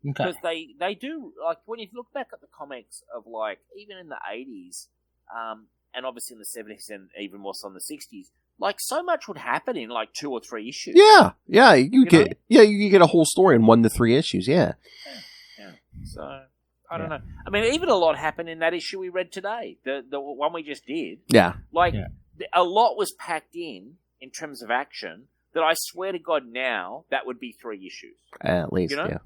because they do when you look back at the comics of even in the 80s, and obviously in the 70s and even more so in the 60s. So much would happen in 2 or 3 issues. Yeah, you could get a whole story in 1 to 3 issues. Yeah. So I don't know. I mean, even a lot happened in that issue we read today, the one we just did. Yeah. A lot was packed in terms of action that I swear to God now that would be 3 issues. At least, you know?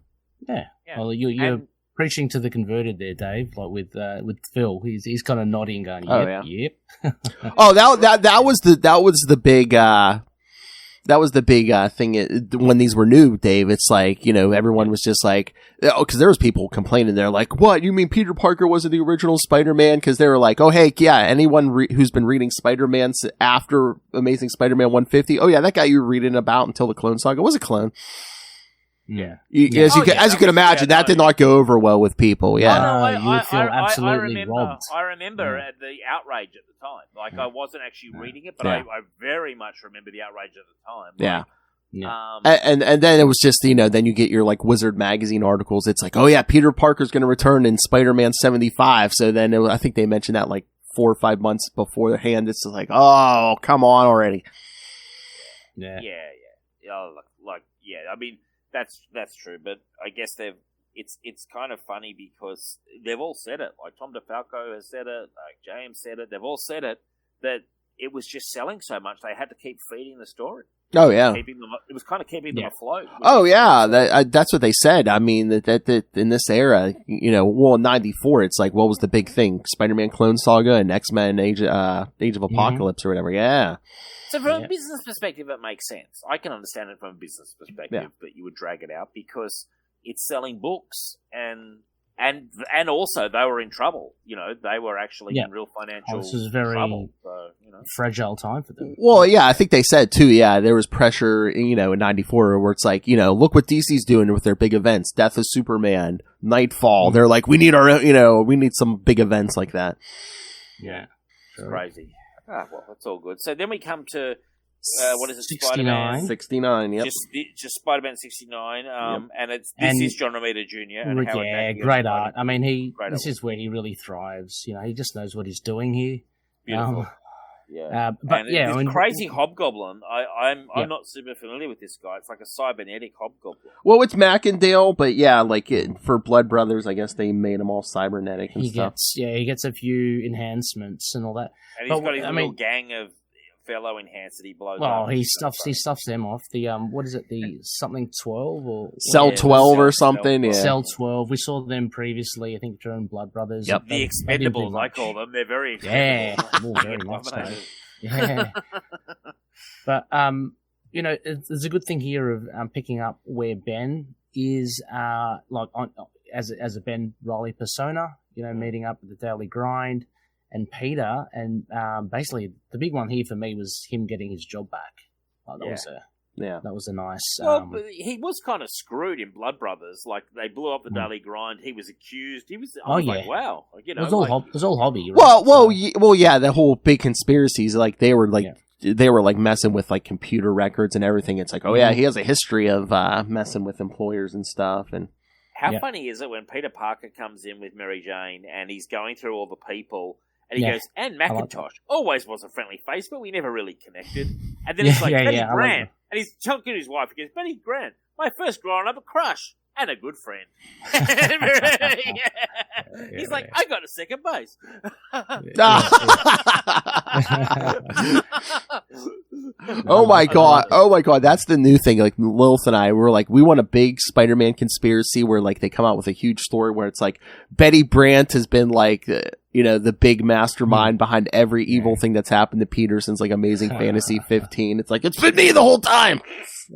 Yeah. Well, you're preaching to the converted there, Dave. With Phil, he's kind of nodding, going, "Yep." Oh, that was the big thing when these were new, Dave. It's everyone was just because there was people complaining. They're like, "What? You mean Peter Parker wasn't the original Spider-Man?" Because they were like, "Oh, hey, yeah, anyone who's been reading Spider-Man after Amazing Spider-Man 150, oh yeah, that guy you were reading about until the Clone Saga was a clone." Yeah. As you can imagine, that did not go over well with people. Yeah. You would feel absolutely robbed. I remember the outrage at the time. I wasn't actually reading it, but I very much remember the outrage at the time. And then it was just, then you get your Wizard magazine articles. It's oh yeah, Peter Parker's going to return in Spider-Man 75. So then I think they mentioned that 4 or 5 months beforehand. It's oh, come on already. Yeah. I mean, that's true, but I guess it's kind of funny because they've all said it. Tom DeFalco has said it, James said it. They've all said it that it was just selling so much they had to keep feeding the story. Oh yeah, it was kind of keeping them afloat. Oh yeah, that's what they said. I mean that in this era, in '94, it's what was the big thing? Spider-Man Clone Saga and X-Men Age of Apocalypse or whatever. Yeah. So from a business perspective, it makes sense. I can understand it from a business perspective that you would drag it out because it's selling books and also they were in trouble. They were actually in real financial this is very trouble. So, fragile time for them. Well, yeah, I think they said too. Yeah, there was pressure, in '94 where it's look what DC's doing with their big events: Death of Superman, Nightfall. They're we need we need some big events like that. Yeah, it's crazy. Well, that's all good. So then we come to, what is it? 69. Spider-Man 69, yep. Just Spider-Man 69, and this is John Romita Jr. And great art. I mean, this is where he really thrives. He just knows what he's doing here. Beautiful. Crazy Hobgoblin. I'm not super familiar with this guy. It's like a cybernetic Hobgoblin. Well, it's Mackendale, but yeah, for Blood Brothers, I guess they made them all cybernetic and stuff. He gets a few enhancements and all that. And he's got his little gang of fellow enhanced that he blows up. Well, he stuffs them off. The what is it? The something 12 or Cell 12 or something. Yeah, Cell 12. We saw them previously. I think during Blood Brothers. Yep. The Expendables, I call them. They're very expendable. Yeah, very much so. Yeah, but there's a good thing here of picking up where Ben is as a Ben Riley persona. Meeting up with the Daily Grind. And Peter, and basically the big one here for me was him getting his job back. That was a nice. Well, he was kind of screwed in Blood Brothers. They blew up the Daily Grind. He was accused. I was like, wow, it was all hobby. Right? Well, yeah, the whole big conspiracies. They were messing with computer records and everything. It's oh yeah, he has a history of messing with employers and stuff. And how funny is it when Peter Parker comes in with Mary Jane and he's going through all the people. And he goes, and Macintosh always was a friendly face, but we never really connected. And then it's Betty Grant. And he's talking to his wife. He goes, Betty Grant, my first grown-up crush and a good friend. He's like, I got a second base. Oh my god, that's the new thing. Lilith and I were we want a big Spider-Man conspiracy where they come out with a huge story where it's Betty Brant has been the big mastermind behind every evil thing that's happened to Peter since Amazing Fantasy 15. It's been me the whole time.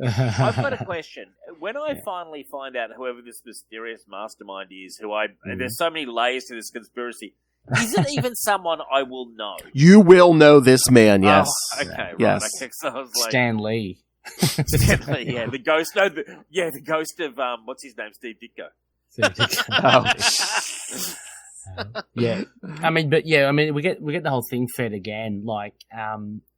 I've got a question. When I finally find out whoever this mysterious mastermind is, there's so many layers to this conspiracy. Is it even someone I will know? You will know this man, yes. Oh, okay, right. Yes. Okay, so I was Stan Lee. Stan Lee, yeah. The ghost of, what's his name? Steve Ditko. Yeah, I mean, we get the whole thing fed again. Like,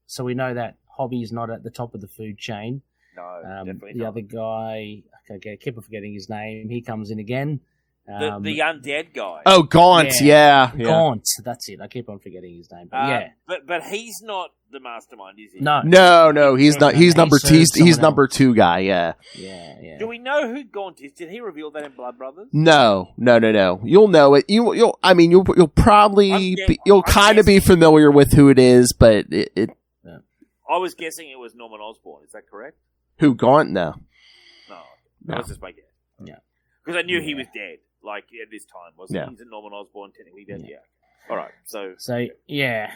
so we know that Hobby's not at the top of the food chain. No, definitely the not. other guy, okay, I keep on forgetting his name. He comes in again. The undead guy. Oh, Gaunt, yeah. Gaunt, that's it. I keep on forgetting his name. But but he's not the mastermind, is he? No, he's not. He's number two. He's number 2 guy. Yeah. Yeah. Do we know who Gaunt is? Did he reveal that in Blood Brothers? No. You'll know it. You'll probably you'll kind of be familiar with who it is, but it. I was guessing it was Norman Osborn. Is that correct? Who Gaunt? No. That was just my guess. Yeah. Because I knew he was dead. Like at this time, wasn't Yeah. he? He's a Norman Osborn technically dead. Yeah. All right. So yeah,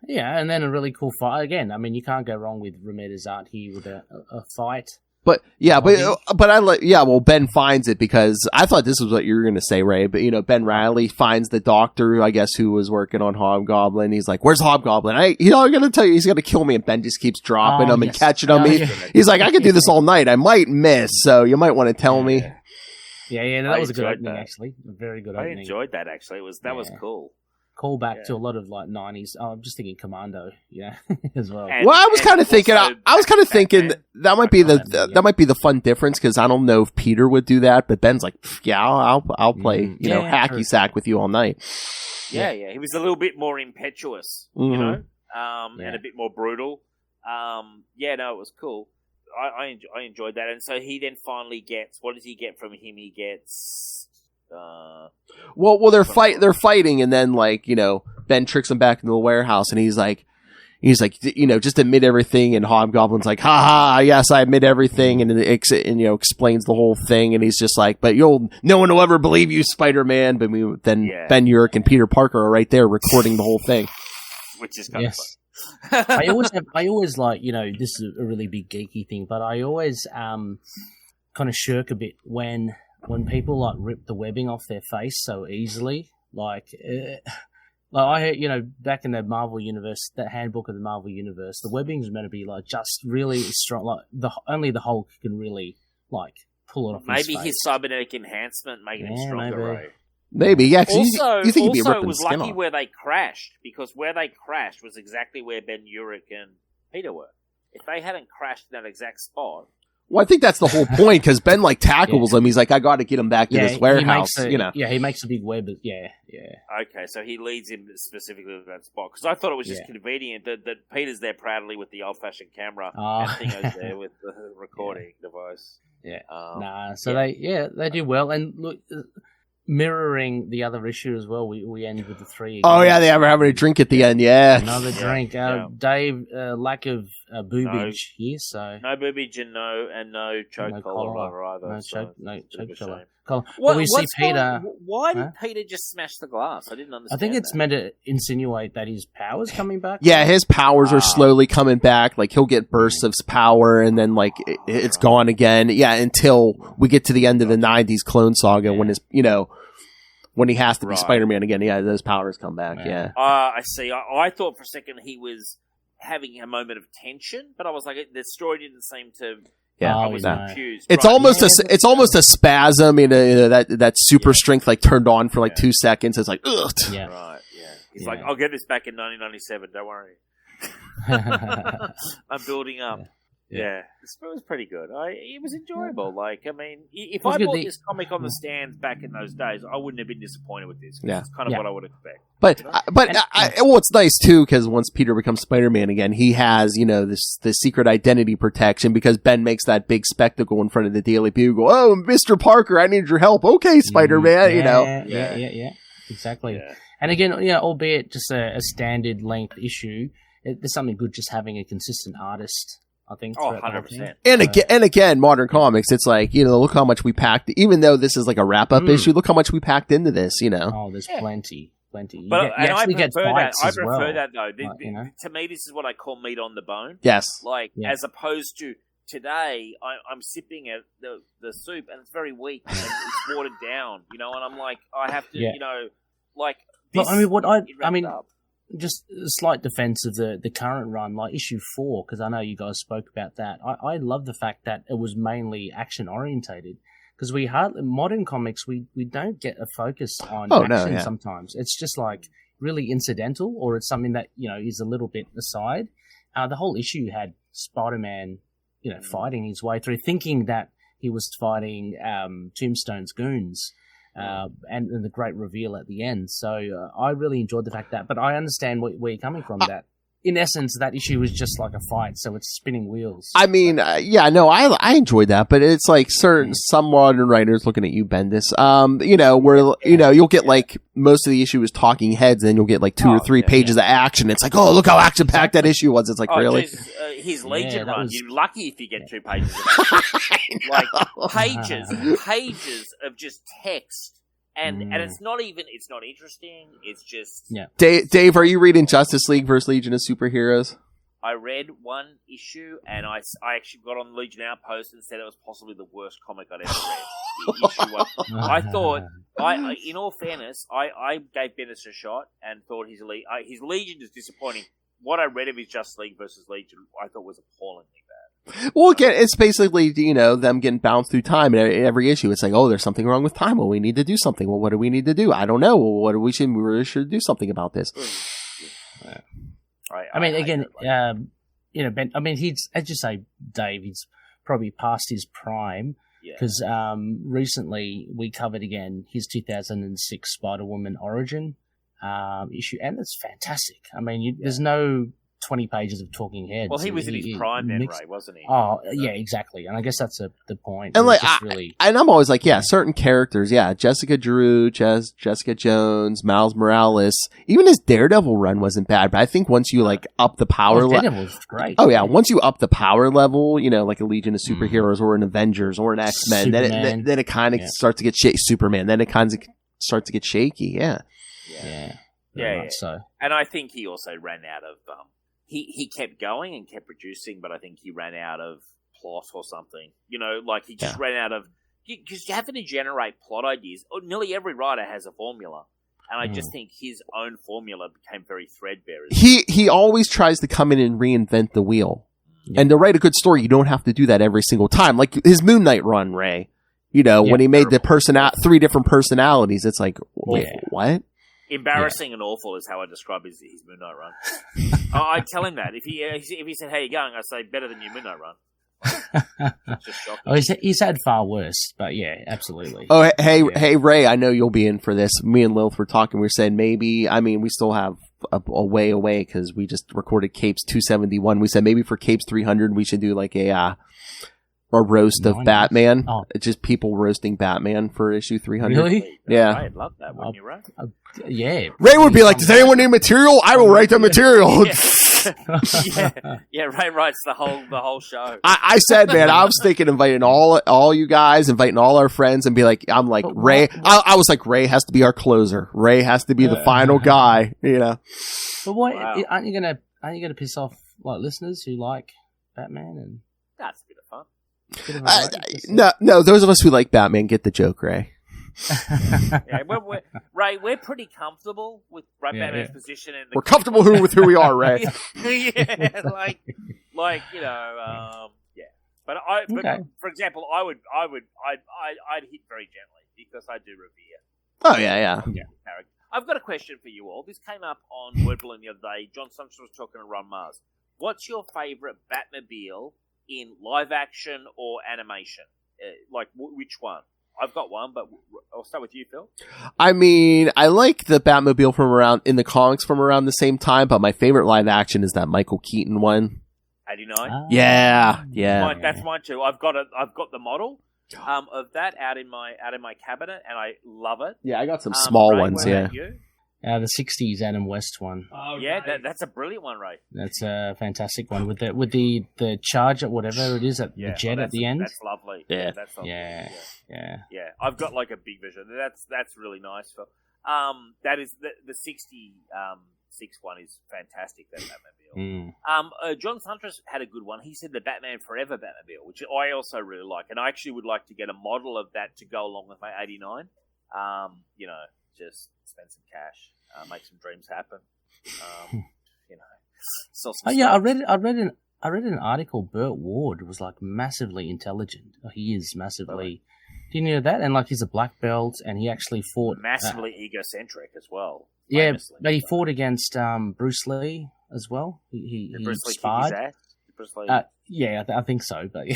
and then a really cool fight again. I mean, you can't go wrong with Romeda's art here with a fight. But Ben finds it because I thought this was what you were going to say, Ray. But Ben Riley finds the doctor, I guess, who was working on Hobgoblin. He's like, "Where's Hobgoblin? I'm going to tell you, he's going to kill me." And Ben just keeps dropping him and catching him. He's like, "I could do this all night. I might miss, so you might want to tell me." Yeah, that was a good opening, actually. A very good opening. I enjoyed that, actually. That was cool. Call back to a lot of, like, 90s. Oh, I'm just thinking Commando, as well. Well, I was kind of thinking, that might be the fun difference, because I don't know if Peter would do that, but Ben's like, yeah, I'll play, hacky sack with you all night. Yeah. He was a little bit more impetuous, and a bit more brutal. It was cool. I enjoyed that, and so he then finally gets. What does he get from him? He gets. Well, they're fighting, and then Ben tricks him back into the warehouse, and he's like, just admit everything, and Hobgoblin's like, ha ha, yes, I admit everything, and explains the whole thing, and he's just like, but no one will ever believe you, Spider-Man. But Ben Urich and Peter Parker are right there recording the whole thing, which is kind of fun. I always like, this is a really big geeky thing, but I always kind of shirk a bit when people like rip the webbing off their face so easily. Like I heard, back in the Marvel universe, that handbook of the Marvel universe, the webbing is meant to be like just really strong. Like only the Hulk can really like pull it off. Maybe his cybernetic enhancement making him stronger, right? Maybe, yeah. Also, you think it was lucky where they crashed, because where they crashed was exactly where Ben Urich and Peter were. If they hadn't crashed in that exact spot... Well, I think that's the whole point, because Ben, tackles him. He's like, I got to get him back to this warehouse, Yeah, he makes a big web. Yeah. Okay, so he leads him specifically to that spot, because I thought it was just convenient that Peter's there proudly with the old-fashioned camera, and Thingo's there with the recording device. Yeah. They do well, and look... mirroring the other issue as well, we end with the 3 again. Oh, yeah, they ever having a drink at the end, Another drink. Dave, lack of boobage here, so... No boobage and no choke collar either. No choke collar. Well, we see Peter... Why did Peter just smash the glass? I didn't understand. I think it's meant to insinuate that his power's coming back. Yeah, his powers are slowly coming back. He'll get bursts of power, and then, it's gone again. Yeah, until we get to the end of the 90s Clone Saga, when his, when he has to be Spider-Man again. Yeah, those powers come back, I see. I thought for a second he was having a moment of tension, but I was like, the story didn't seem to... Yeah, I was confused. It's almost a spasm. That super strength turned on for 2 seconds. It's like, ugh. Yeah. Right. Yeah. He's like, I'll get this back in 1997. Don't worry. I'm building up. Yeah. This was pretty good. It was enjoyable. If I bought this comic on the stands back in those days, I wouldn't have been disappointed with this. It's kind of what I would expect. But it's nice too, because once Peter becomes Spider-Man again, he has this secret identity protection, because Ben makes that big spectacle in front of the Daily Bugle. Oh, Mr. Parker, I need your help. Okay, Spider-Man. Yeah, exactly. Yeah. And again, albeit just a standard length issue, there's something good just having a consistent artist. I think. 100%. And again, modern comics, it's look how much we packed, even though this is a wrap-up issue, look how much we packed into this, Oh, there's plenty. But I prefer that, though. To me, this is what I call meat on the bone. Yes. As opposed to today, I'm sipping at the soup, and it's very weak, and it's watered down, and I'm like, I have to, this... Just a slight defense of the current run, issue 4, because I know you guys spoke about that. I love the fact that it was mainly action orientated, because modern comics we don't get a focus on action sometimes. It's just like really incidental, or it's something that is a little bit aside. The whole issue had Spider-Man, fighting his way through, thinking that he was fighting Tombstone's goons, and the great reveal at the end. So I really enjoyed the fact that, but I understand where you're coming from. That in essence, that issue was just like a fight, so it's spinning wheels. I mean, I enjoyed that, but it's like some modern writers looking at you, Bendis. Where you'll get like most of the issue is talking heads, and then you'll get like 2 or 3 pages of action. It's like, oh, look how action packed that issue was. It's like, really? His Legion run. You're lucky if you get 2 pages of it. Like pages of just text. And it's not interesting. It's just Dave, are you reading Justice League vs. Legion of Superheroes? I read one issue, and I actually got on Legion Outpost and said it was possibly the worst comic I'd ever read. Issue 1. I thought, in all fairness, I gave Bendis a shot and thought his Legion is disappointing. What I read of his Justice League vs. Legion, I thought was appallingly bad. Well, again, it's basically, them getting bounced through time. And every issue, it's like, oh, there's something wrong with time. Well, we need to do something. Well, what do we need to do? I don't know. Well, we really should do something about this. I mean, again, Ben, I mean, he's, as you say, Dave, he's probably past his prime. Because recently we covered again his 2006 Spider-Woman Origin issue, and it's fantastic. I mean, there's no 20 pages of talking heads. Well, he was in his prime then, Ray, wasn't he? Oh, yeah, exactly. And I guess that's the point. And like, and I'm always like, certain characters, Jessica Drew, Jessica Jones, Miles Morales, even his Daredevil run wasn't bad, but I think once you like up the power level, Daredevil was great. Oh yeah, once you up the power level, like a Legion of Superheroes or an Avengers or an X-Men, then it kind of starts to get shaky. Superman, then it kind of starts to get shaky. Yeah. So, and I think he also ran out of. He kept going and kept producing, but I think he ran out of plot or something. Like he just ran out of... Because you have to generate plot ideas. Nearly every writer has a formula. And I just think his own formula became very threadbare. He always tries to come in and reinvent the wheel. And to write a good story, you don't have to do that every single time. Like his Moon Knight run, Ray. When he made the 3 different personalities, it's like, wait, what? Embarrassing and awful is how I describe his Moon Knight run. I tell him that if he said, "How you going?" I say, "Better than your Moon Knight run." Just shocking. Oh, he's had far worse, but yeah, absolutely. Oh, hey, Ray, I know you'll be in for this. Me and Lilith were talking. We were saying maybe. I mean, we still have a way away because we just recorded Capes 271. We said maybe for Capes 300 we should do like a roast of Batman. Oh. Just people roasting Batman for issue 300. Really? Yeah. I'd love that, wouldn't you, Ray? Yeah. Ray would be like, does anyone need material? I will write the material. Ray writes the whole show. I said, man, I was thinking inviting all you guys, inviting all our friends, and be like, Ray. I was like, Ray has to be our closer. Ray has to be the final guy. But what? Wow. Aren't you gonna piss off like listeners who like Batman? And that's a bit of fun. No, those of us who like Batman get the joke, Ray. Ray, we're pretty comfortable with Batman's position. We're comfortable with who we are, Ray. But for example, I'd hit very gently because I do revere. Oh yeah. I've got a question for you all. This came up on Wordballoon the other day. John Sanchez was talking to Ron Mars. What's your favorite Batmobile in live action or animation? Which one? I've got one, but I'll start with you, Phil. I mean, I like the Batmobile from around in the comics from around the same time, but my favorite live action is that Michael Keaton one. 89. Yeah. That's mine too. I've got the model of that out in my cabinet, and I love it. Yeah, I got some small ones. Yeah. The 60s Adam West one. Oh, yeah, that's a brilliant one, Ray. That's a fantastic one with the charger, whatever it is, the jet at the end. That's lovely. Yeah, that's lovely. Yeah. I've got like a big vision. That's really nice. That is the 66 one is fantastic. That Batmobile. John Sanchez had a good one. He said the Batman Forever Batmobile, which I also really like, and I actually would like to get a model of that to go along with my 89. Just spend some cash, make some dreams happen. I read an article. Burt Ward was like massively intelligent. He is massively you know that? And like he's a black belt, and he actually fought massively egocentric as well. Yeah, but he fought against Bruce Lee as well. He sparred. Yeah, I think so. But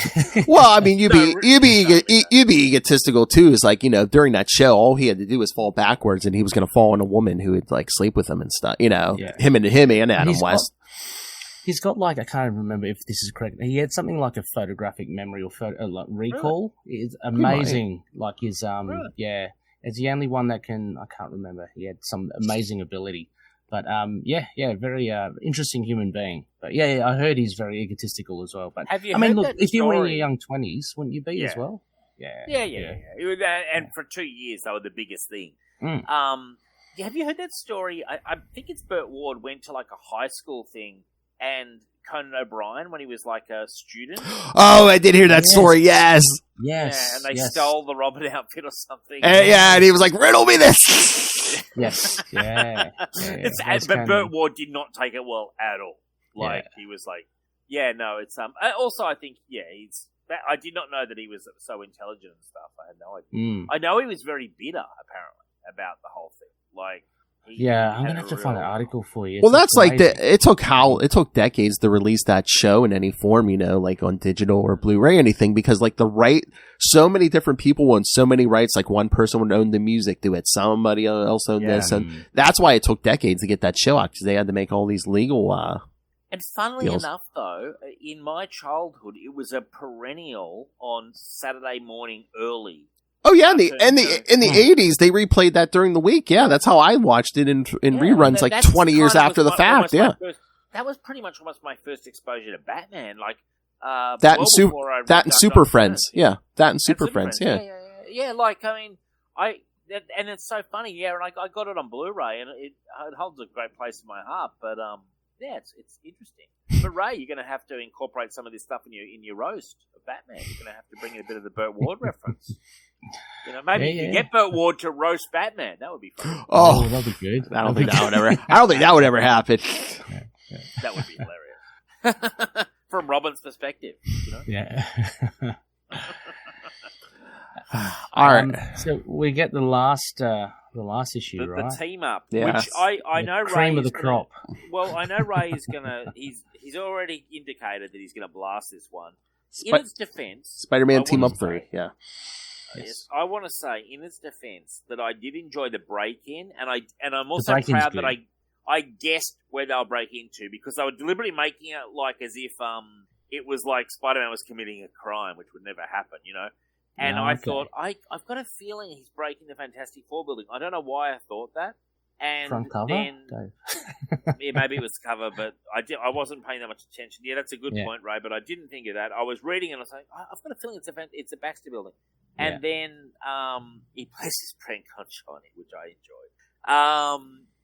well, I mean, you'd be egotistical too. Is like, during that show, all he had to do was fall backwards, and he was going to fall on a woman who would like sleep with him and stuff. Him and Adam West. He's got like, I can't remember if this is correct. He had something like a photographic memory or like recall. Really? It's amazing. Like his it's the only one that can. I can't remember. He had some amazing ability. But very interesting human being. But I heard he's very egotistical as well. But have you if you were in your young 20s, wouldn't you be as well? Yeah. And for 2 years, they were the biggest thing. Mm. Have you heard that story? I think it's Burt Ward went to like a high school thing, and Conan O'Brien, when he was like a student. Oh, I did hear that story. Yes. Yeah, and they stole the Robin outfit or something. And he was like, "Riddle me this." Yes. Yeah. But Burt Ward did not take it well at all. Like he was like, no, it's Also, I think he's. I did not know that he was so intelligent and stuff. I had no idea. I know he was very bitter, apparently, about the whole thing. Like. I'm gonna have to find an article for you. Well, that's like it took decades to release that show in any form, like on digital or Blu-ray or anything, because like so many different people own so many rights. Like one person would own the music to it, somebody else owned this, and that's why it took decades to get that show out, because they had to make all these legal. And funnily enough, though, in my childhood, it was a perennial on Saturday morning early. Oh yeah, in the 80s they replayed that during the week. Yeah, that's how I watched it in reruns, like 20 years after the fact. That was pretty much almost my first exposure to Batman. Like that and Super Friends. Yeah, that and Super Friends. Yeah. Like I mean, and it's so funny. Yeah, and I got it on Blu-ray, and it holds a great place in my heart. But it's interesting. But Ray, you're going to have to incorporate some of this stuff in your roast of Batman. You're going to have to bring in a bit of the Burt Ward reference. Maybe you can get Burt Ward to roast Batman. That would be fun. Oh, that'd be good. I don't think that would ever happen. That would be hilarious. From Robin's perspective, Yeah. All right. So we get the last issue, right? The team up, yes. Which I know Ray cream of the crop. Well, I know Ray is gonna. He's already indicated that he's gonna blast this one. In its defense, Spider-Man Team Up 3. Yeah. Yes, I want to say in its defense that I did enjoy the break-in, and I'm also proud that I guessed where they'll break into, because they were deliberately making it like as if it was like Spider-Man was committing a crime, which would never happen, And I thought, I've got a feeling he's breaking the Fantastic Four building. I don't know why I thought that. And front cover? Then, maybe it was the cover, but I wasn't paying that much attention. Yeah, that's a good point, Ray, but I didn't think of that. I was reading and I was like, I've got a feeling it's a Baxter building. And then he places prank on Johnny, which I enjoyed.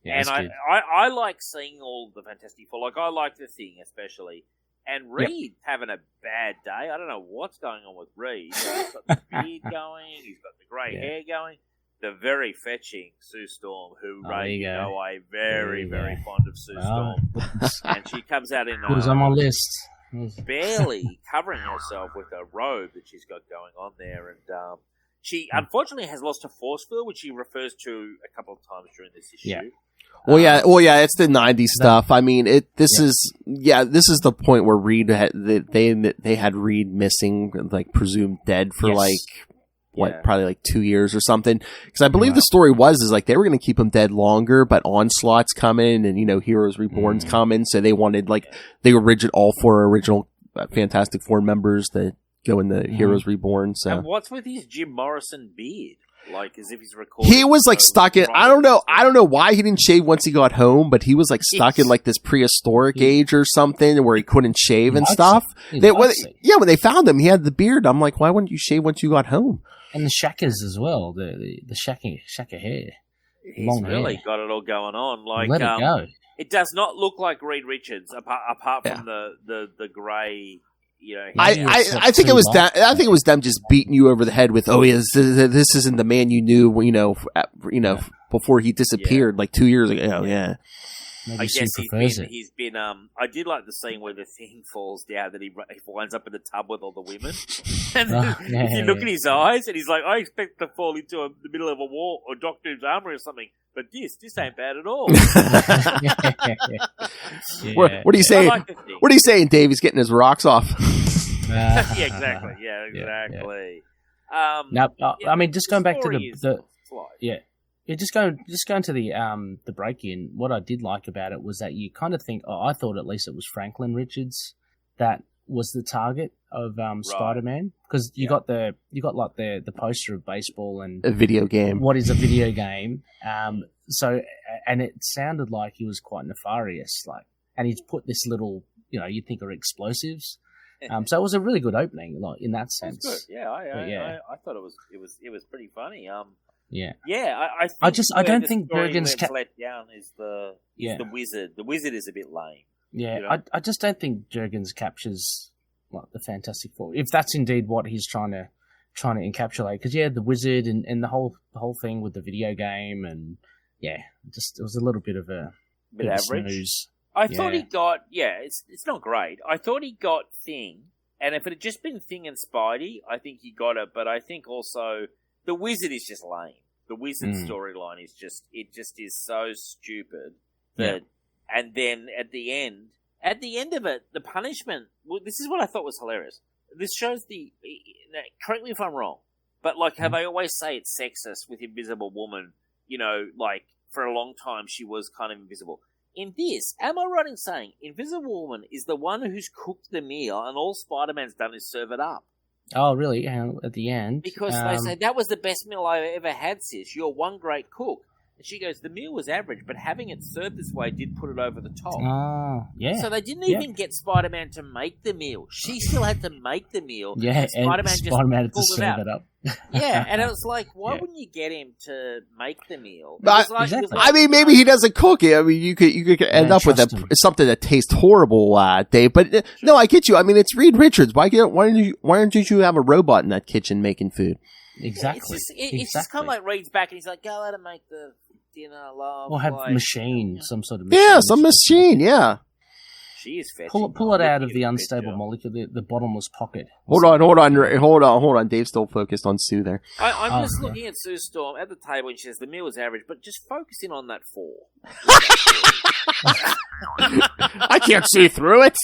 And I like seeing all the Fantastic Four. Like, I like the Thing especially. And Reed having a bad day. I don't know what's going on with Reed. He's got the beard going. He's got the grey hair going. The very fetching Sue Storm, who Ray, I'm very, very fond of Sue Storm. And she comes out in was on my list. Barely covering herself with a robe that she's got going on there. And she unfortunately has lost her force field, which she refers to a couple of times during this issue. Yeah. Well, it's the '90s stuff. I mean, this is the point where Reed they had Reed missing, like presumed dead for probably like 2 years or something. Because I believe the story was like they were going to keep him dead longer, but Onslaught's coming and Heroes Reborn's coming, so they wanted all four original Fantastic Four members to go in the Heroes Reborn. So and what's with his Jim Morrison beard? Like as if he's recording. He was like stuck in. I don't know why he didn't shave once he got home, but he was like stuck in like this prehistoric age or something where he couldn't shave and stuff. When they found him, he had the beard. I'm like, why wouldn't you shave once you got home? And the shackers as well. The shacker hair. He's really got it all going on. Like let it go. It does not look like Reed Richards apart from the grey. I think it was that. I think it was them just beating you over the head with, this isn't the man you knew, before he disappeared like 2 years ago. Yeah. Maybe I guess he's been. I did like the scene where the Thing falls down, that he winds up in the tub with all the women. And then if you look at his eyes, and he's like, I expect to fall into the middle of a wall or Doctor Who's armor or something, but this ain't bad at all. What are you saying? What are you saying, Dave? He's getting his rocks off. Yeah, exactly. Yeah, exactly. I mean, just going back to just going to the break-in. What I did like about it was that you kind of think, I thought at least it was Franklin Richards that was the target of Spider-Man, because you got like the poster of baseball and a video game. What is a video game? So and it sounded like he was quite nefarious, like, and he's put this little, you'd think are explosives. So it was a really good opening, like in that sense. Good. Yeah, I thought it was pretty funny. I don't think Jurgens let down is the wizard. The wizard is a bit lame. Yeah, I just don't think Jurgens captures like the Fantastic Four, if that's indeed what he's trying to encapsulate. Because the wizard and the whole thing with the video game, and it was a little bit of a bit average. Snooze. I thought he got it's not great. I thought he got Thing, and if it had just been Thing and Spidey, I think he got it. But I think also the wizard is just lame. The wizard storyline is just is so stupid that. And then at the end of it, the punishment. Well, this is what I thought was hilarious. This shows correct me if I'm wrong, but like how they always say it's sexist with Invisible Woman. Like for a long time she was kind of invisible. In this, am I right in saying Invisible Woman is the one who's cooked the meal, and all Spider-Man's done is serve it up? Oh, really? At the end, because they say that was the best meal I ever had, sis. You're one great cook. And she goes, the meal was average, but having it served this way did put it over the top. So they didn't even get Spider-Man to make the meal. She still had to make the meal. Yeah, and Spider-Man had to serve it up. Yeah, and it was like, why wouldn't you get him to make the meal? I mean, maybe he doesn't cook it. I mean, you could end up with something that tastes horrible, Dave. But no, I get you. I mean, it's Reed Richards. Why don't you have a robot in that kitchen making food? Exactly. It's just kind of like Reed's back, and he's like, go out and make the dinner, love. Or have a machine, some sort of machine. Yeah, some machine, yeah. She is fetching. Pull it out of the unstable molecule, the bottomless pocket. Hold on. Dave's still focused on Sue there. I'm just looking at Sue Storm at the table, and she says the meal was average, but just focusing on that 4. I can't see through it.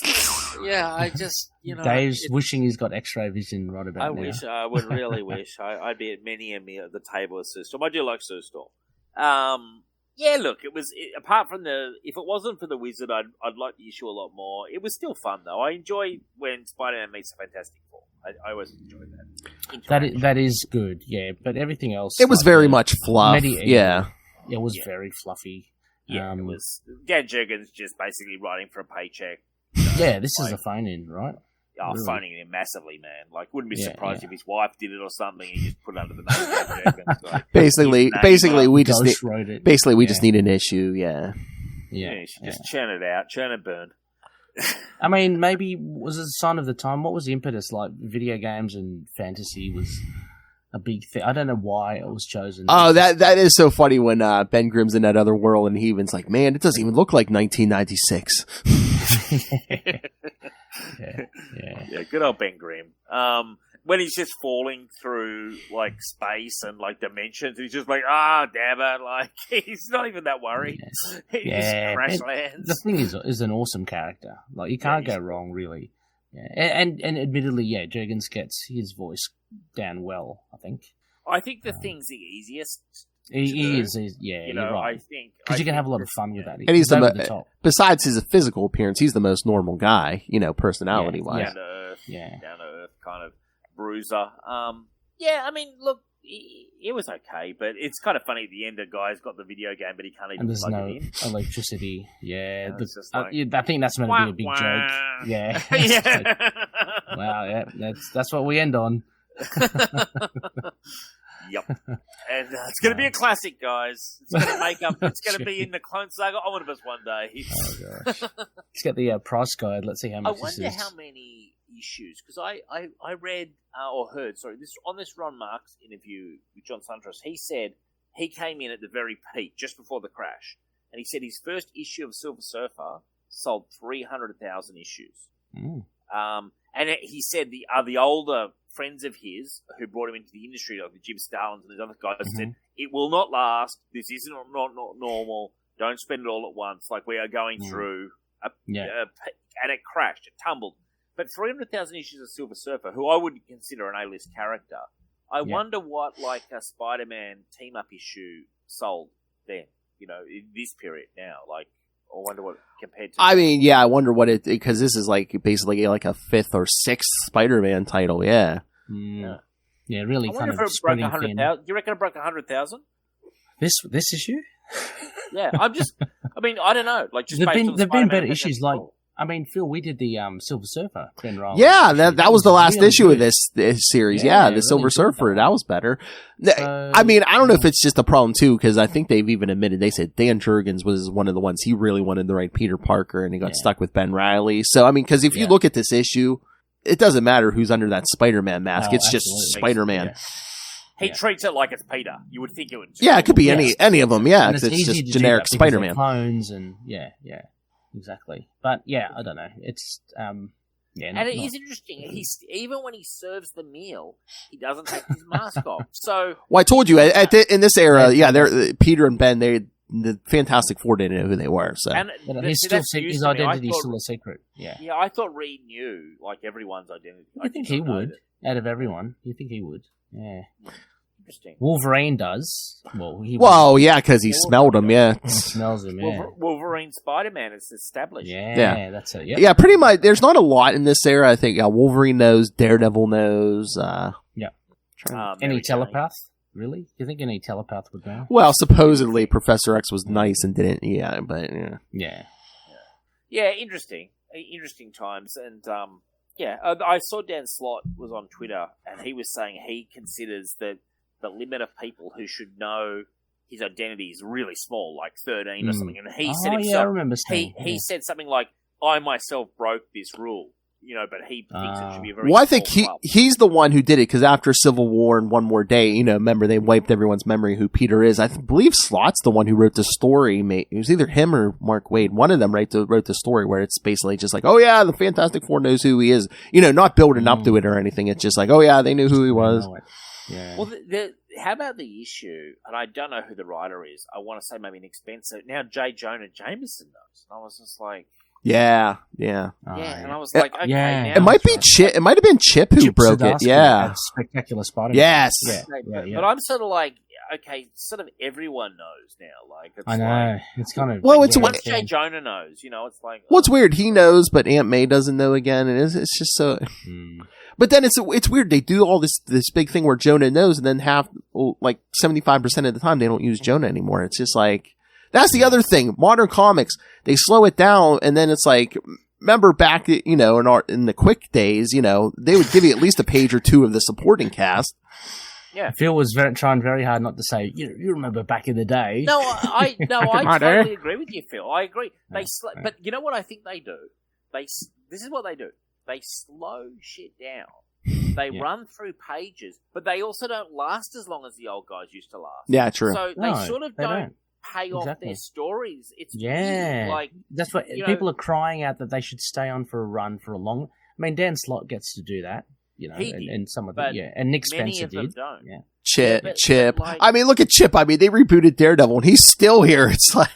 Yeah, I just, Dave's wishing he's got X-ray vision right about now. I would really wish. I'd be at many a meal at the table with Sue Storm. I do like Sue Storm. Look, apart from if it wasn't for the wizard, I'd like the issue a lot more. It was still fun though. I enjoy when Spider-Man meets the Fantastic Four. I always enjoy that. That is good, yeah. But everything else, it was very much fluff. Yeah, it was very fluffy. Yeah, it was. Dan Jurgens just basically writing for a paycheck. Yeah, this is a phone-in, right? Oh, really? Phoning him massively, man. Like, wouldn't be surprised if his wife did it or something. He just put it under the name. Like, basically, we just just need an issue. Yeah. Just churn it out, churn and burn. I mean, maybe was it a sign of the time? What was the impetus? Like, video games and fantasy was a big thing. I don't know why it was chosen. Oh, that is so funny when Ben Grimm's in that other world and he even's like, man, it doesn't even look like 1996. Yeah, good old Ben Grimm. When he's just falling through like space and like dimensions, he's just like, damn it! Like he's not even that worried. He just crash lands. The thing is an awesome character. Like you can't go wrong, really. Yeah. And admittedly, Jurgens gets his voice down well. I think the Thing's the easiest. He is, you're right. I think because you can have a lot of fun with that. And he's the top. Besides his physical appearance, he's the most normal guy, personality wise. Down to earth kind of bruiser. I mean, look, it was okay, but it's kind of funny at the end. The guy's got the video game, but he can't even plug it in. And there's no electricity. Yeah, I think that's meant to be a big joke. Yeah. Wow, that's what we end on. Yep, and it's going to be a classic, guys. It's going to make up. It's going to be in the Clone Saga Omnibus one day. Oh gosh, let's get the price guide. Let's see how much. I wonder how many issues, because I read or heard this Ron Marks interview with John Suntress. He said he came in at the very peak, just before the crash, and he said his first issue of Silver Surfer sold 300,000 issues. He said the older friends of his who brought him into the industry, like the Jim Starlins and these other guys, said, it will not last. This isn't not normal. Don't spend it all at once. Like, we are going through and it crashed. It tumbled. But 300,000 issues of Silver Surfer, who I would consider an A-list character, I wonder what, like, a Spider-Man team-up issue sold then, in this period now. Like, I wonder what compared to... I mean, yeah, I wonder what because this is, like, basically like a 5th or 6th Spider-Man title, yeah. Yeah, really I kind wonder of if it broke spreading 100,000. thin. Do you reckon it broke 100,000? This issue? Yeah, I don't know. Like, just there've based been on there've been Spider-Man, better I think issues. that's Like, cool. I mean, Phil, we did the Silver Surfer, Ben Riley. Yeah, that was the last really issue of good. this series. Yeah, Yeah, the really Silver good, Surfer, that that was better. So, I mean, I don't know if it's just a problem too, because I think they've even admitted, they said Dan Jurgens was one of the ones he really wanted to write Peter Parker, and he got stuck with Ben Riley. So, I mean, because if you look at this issue, it doesn't matter who's under that Spider-Man mask. It's just Spider-Man. Yeah. He treats it like it's Peter. You would think it would. Yeah, it could be any of them. Yeah, And it's easy just to do generic that because they're Spider-Man. clones and exactly. But yeah, I don't know. It's And it is interesting. Even when he serves the meal, he doesn't take his mask off. So, Well, I told you in this era, they're Peter and Ben. The Fantastic Four didn't know who they were. So his identity is still a secret. Yeah. Yeah, I thought Reed knew like everyone's identity. I think he would. Out of everyone, you think he would? Yeah. Interesting. Wolverine does. Well, yeah, because he smelled him. Yeah, He smells him. Yeah. Wolverine, Spider-Man is established. Yeah, that's it. Yep. Yeah, pretty much. There's not a lot in this era. I think Wolverine knows, Daredevil knows. Any telepath? Really? You think any telepath would know? Well, supposedly Professor X was nice and didn't. Yeah, but Yeah, interesting times. And I saw Dan Slott was on Twitter, and he was saying he considers that the limit of people who should know his identity is really small, like 13 or something. And he said himself, I remember saying, he said something like, "I myself broke this rule." But he thinks it should be a very. Well, I think small club. he's the one who did it, because after Civil War and One More Day, remember they wiped everyone's memory who Peter is. I believe Slott's the one who wrote the story. It was either him or Mark Waid. One of them wrote the story where it's basically just like, oh yeah, the Fantastic Four knows who he is. Not building up to it or anything. It's just like, oh yeah, they knew who he was. Yeah. Well, how about the issue? And I don't know who the writer is. I want to say maybe Nick Spencer. Now J. Jonah Jameson knows. And I was just like, Yeah. and I was like, okay, now It might be Chip. It might have been Chip who broke it. Yeah. Spectacular Spider-Man. Yes. But I'm sort of like, okay, sort of everyone knows now. Like, it's I know. like, It's kind of once J. Jonah knows, it's like. Well, it's weird. He knows, but Aunt May doesn't know again, and it's just so. But then it's weird. They do all this big thing where Jonah knows, and then 75% of the time they don't use Jonah anymore. It's just like, that's the other thing. Modern comics, they slow it down, and then it's like, remember back, in the quick days, they would give you at least a page or two of the supporting cast. Yeah. Phil was trying very hard not to say, you remember back in the day. No, I totally agree with you, Phil. I agree. But you know what I think they do? This is what they do. They slow shit down. They run through pages, but they also don't last as long as the old guys used to last. Yeah, true. So they sort of don't pay off their stories. It's weird. Like, that's what people are crying out, that they should stay on for a run for a long. I mean, Dan Slott gets to do that, and some of the and Nick Spencer did. Don't. Yeah. Chip. I mean, look at Chip. I mean, they rebooted Daredevil, and he's still here. It's like,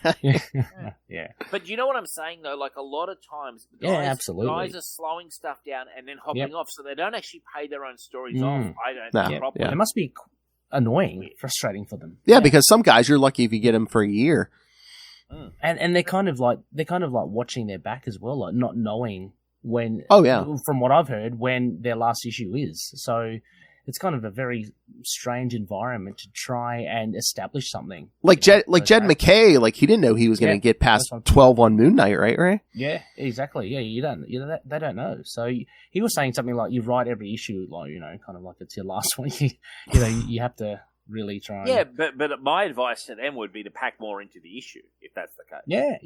yeah. But you know what I'm saying, though? Like, a lot of times, absolutely, guys are slowing stuff down and then hopping off, so they don't actually pay their own stories off. I don't think properly. It must be annoying, frustrating for them. Yeah, because some guys, you're lucky if you get them for a year. And they're kind of like watching their back as well, like not knowing when. Oh yeah. From what I've heard, when their last issue is. So it's kind of a very strange environment to try and establish something. Like Jed McKay, like he didn't know he was going to get past 12 on Moon Knight, right? Yeah, exactly. Yeah, they don't know. So he was saying something like, you write every issue, like kind of like it's your last one. You have to really try. Yeah, but my advice to them would be to pack more into the issue, if that's the case. Yeah.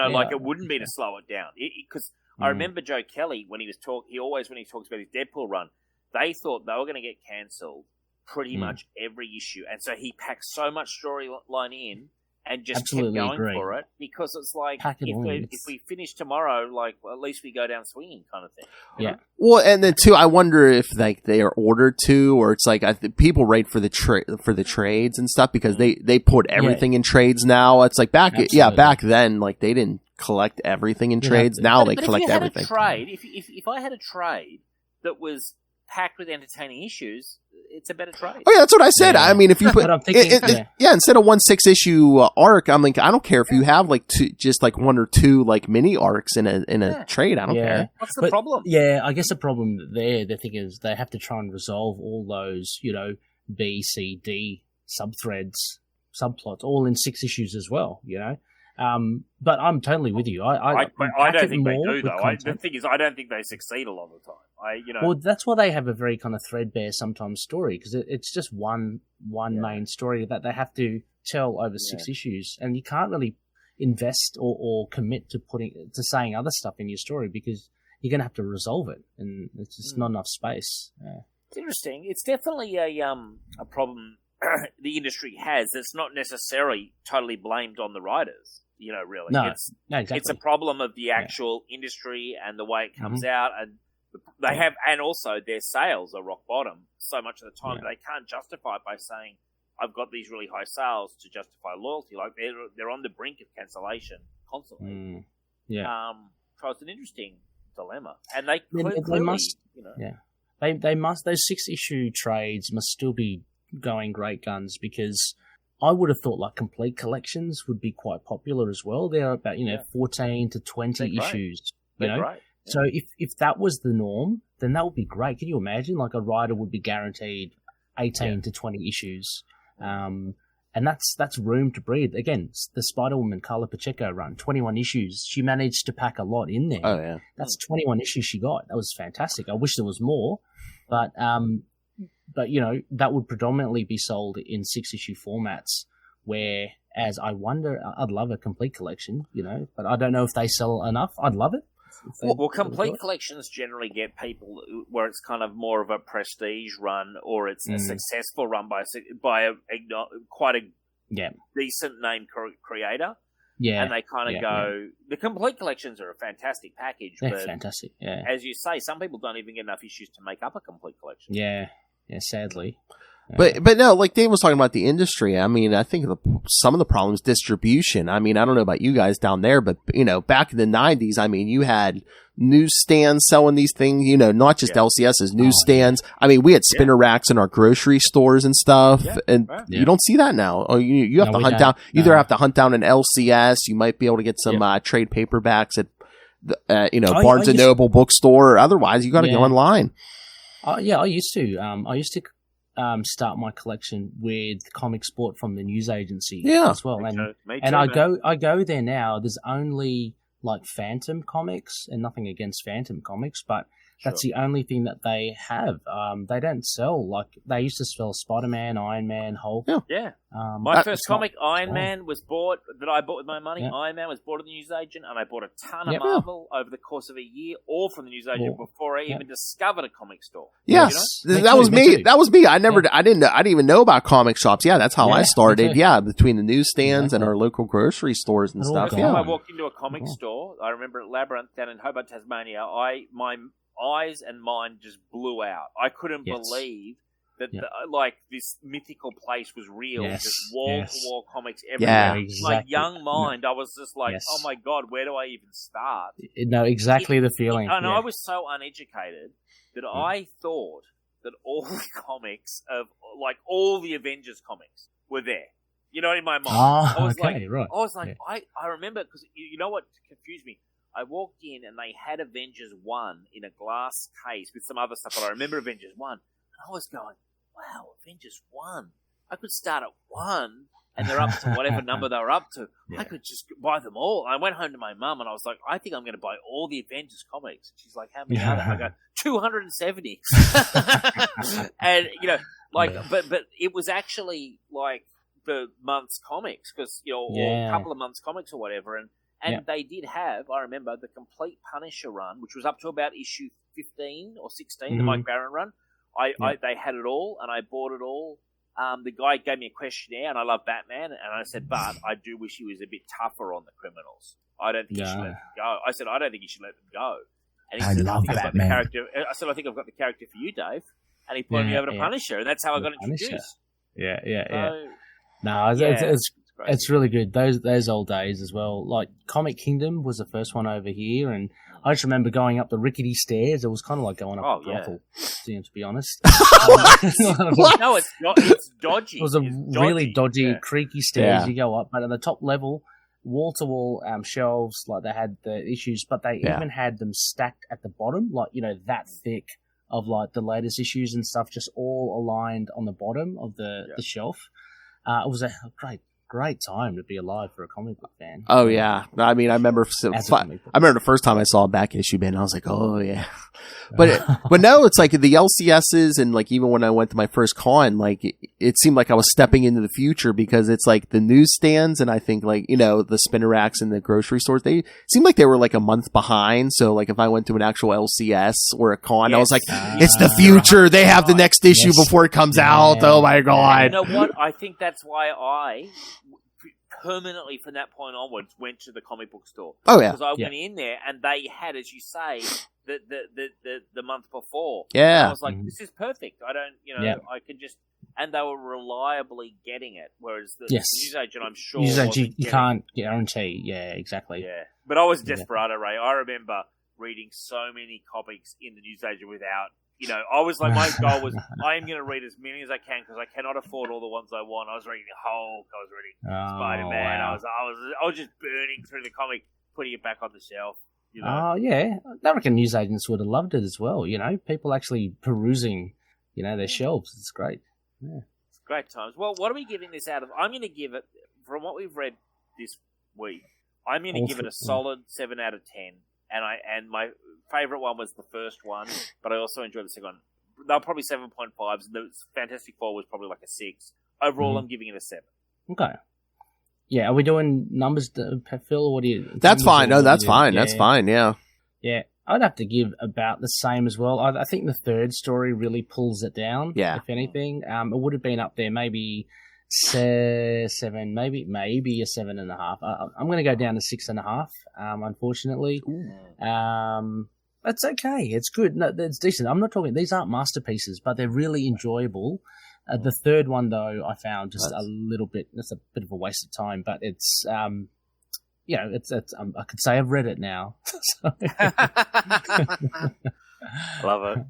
Like it wouldn't be to slow it down, because I remember Joe Kelly when he talks about his Deadpool run. They thought they were going to get cancelled pretty much every issue. And so he packed so much storyline in, and just Absolutely kept going agree. for it, because it's like Pack it on. if we finish tomorrow, like, well, at least we go down swinging, kind of thing. Yeah. Well, and then too, I wonder if like they are ordered to, or it's like people write for the trades and stuff, because they put everything in trades now. It's like back then, like they didn't collect everything in trades. Now they collect everything. If I had a trade that was packed with entertaining issues, it's a better trade. Oh yeah, that's what I said. Yeah. I mean, if you put, But I'm thinking, instead of 1 6-issue arc, I'm like, I don't care if you have like just like 1 or 2 like mini arcs in a trade. I don't care. What's the problem? Yeah, I guess the problem there, the thing is, they have to try and resolve all those, B, C, D subthreads, subplots, all in 6 issues as well. But I'm totally with you. I don't think they do, though. The thing is, I don't think they succeed a lot of the time. Well, that's why they have a very kind of threadbare sometimes story, because it's just one main story that they have to tell over 6 issues, and you can't really invest or commit to saying other stuff in your story, because you're going to have to resolve it, and it's just not enough space. Yeah. It's interesting. It's definitely a problem the industry has that's not necessarily totally blamed on the writers. Really, No, exactly. It's a problem of the actual industry and the way it comes out, and they have, and also their sales are rock bottom so much of the time that they can't justify it by saying, I've got these really high sales to justify loyalty. Like they're on the brink of cancellation constantly. So it's an interesting dilemma, and they must, they must. Those 6-issue trades must still be going great guns, because I would have thought like complete collections would be quite popular as well. They're about 14 to 20 issues. They're great. Yeah. So if that was the norm, then that would be great. Can you imagine? Like a writer would be guaranteed 18 to 20 issues, and that's room to breathe. Again, the Spider-Woman Carla Pacheco run, 21 issues. She managed to pack a lot in there. Oh yeah, that's 21 issues she got. That was fantastic. I wish there was more, but that would predominantly be sold in 6-issue formats. Whereas I'd love a complete collection, but I don't know if they sell enough. I'd love it. Well, complete collections generally get people where it's kind of more of a prestige run, or it's a successful run by quite a decent name creator. Yeah, and they kind of go. The complete collections are a fantastic package. They're fantastic. Yeah, as you say, some people don't even get enough issues to make up a complete collection. Yeah, sadly. But no, like Dave was talking about the industry. I mean, I think some of the problems distribution. I mean, I don't know about you guys down there, but back in the 90s, I mean, you had newsstands selling these things. Not just LCS's newsstands. I mean, we had spinner racks in our grocery stores and stuff, and you don't see that now. Oh, you have to hunt down. You either have to hunt down an LCS. You might be able to get some trade paperbacks at Barnes and Noble bookstore, or otherwise you got to go online. I used to start my collection with comics bought from the news agency as well. I go there now. There's only like Phantom comics, and nothing against Phantom comics, but that's the only thing that they have. They don't sell, like they used to sell Spider-Man, Iron Man, Hulk. Yeah. My first comic, Iron Man, that I bought with my money. Iron Man was bought at the newsagent, and I bought a ton of Marvel over the course of a year, all from the newsagent before I even discovered a comic store. Yes, that was me. That was me. I didn't even know about comic shops. Yeah, that's how I started. Yeah, between the newsstands and our local grocery stores and stuff. Yeah. I walked into a comic store. I remember at Labyrinth down in Hobart, Tasmania. My eyes and mind just blew out. I couldn't believe that this mythical place was real. Just wall-to-wall comics everywhere. Yeah, exactly. My young mind, I was just like, oh my God, where do I even start? No, exactly the feeling. And I was so uneducated that I thought that all the comics of, like, all the Avengers comics were there. In my mind. I was like, I remember, because you know what confused me? I walked in and they had Avengers 1 in a glass case with some other stuff, but I remember Avengers 1. And I was going, wow, Avengers 1. I could start at 1 and they're up to whatever number they were up to. I could just buy them all. I went home to my mum and I was like, I think I'm going to buy all the Avengers comics. She's like, how many are there? I go, 270. And, but it was actually like the month's comics, because, or a couple of months comics or whatever. And they did have, I remember, the complete Punisher run, which was up to about issue 15 or 16, the Mike Baron run. They had it all, and I bought it all. the guy gave me a questionnaire, and I love Batman, and I said, but I do wish he was a bit tougher on the criminals. I don't think you should let them go. I said, I don't think you should let them go. And he said, love Batman. I said, I think I've got the character for you, Dave. And he pointed me over to Punisher, and that's how I got introduced. Yeah. No, it's really good. Those old days as well. Like Comic Kingdom was the first one over here, and I just remember going up the rickety stairs. It was kind of like going up a brothel, to be honest. No, it's dodgy. It was really dodgy, creaky stairs. You go up, but at the top level, wall-to-wall shelves, like they had the issues, but they even had them stacked at the bottom, like, that thick of like the latest issues and stuff, just all aligned on the bottom of the shelf. It was a great time to be alive for a comic book fan. Oh yeah, I mean, I remember the first time I saw a back issue bin, I was like, oh yeah. But no, it's like the LCSs, and like even when I went to my first con, like it seemed like I was stepping into the future, because it's like the newsstands and I think like the spinner racks and the grocery stores, they seemed like they were like a month behind. So like if I went to an actual LCS or a con, I was like, it's the future. They have the next issue before it comes out. Oh my god! You know what? I think that's why I permanently from that point onwards went to the comic book store. Oh yeah, because I went in there and they had, as you say, the month before. Yeah, and I was like, this is perfect. I don't, I could just, and they were reliably getting it. Whereas the newsagent, I'm sure, newsagent you can't guarantee. Yeah, exactly. Yeah, but I was desperado, Ray. I remember reading so many comics in the newsagent without. I was like, my goal was, I am going to read as many as I can because I cannot afford all the ones I want. I was reading Hulk, I was reading Spider-Man. Wow. I was just burning through the comic, putting it back on the shelf. Oh yeah, I reckon newsagents would have loved it as well. People actually perusing, their shelves. It's great. Yeah, it's great times. Well, what are we giving this out of? I'm going to give it, from what we've read this week, I'm going to give it a solid 7 out of 10. And my favourite one was the first one, but I also enjoyed the second one. They're probably 7.5s. The Fantastic Four was probably like a 6. Overall, I'm giving it a 7. Okay. Yeah, are we doing numbers, Phil, or what do you... That's fine. No, that's fine. Yeah. That's fine, yeah. Yeah, I'd have to give about the same as well. I think the third story really pulls it down, if anything. It would have been up there, maybe 7, maybe a 7.5. I'm going to go down to 6.5, unfortunately. That's okay. It's good. No, it's decent. I'm not talking... These aren't masterpieces, but they're really enjoyable. The third one, though, I found just a little bit... It's a bit of a waste of time, but it's... it's I could say I've read it now. Love it.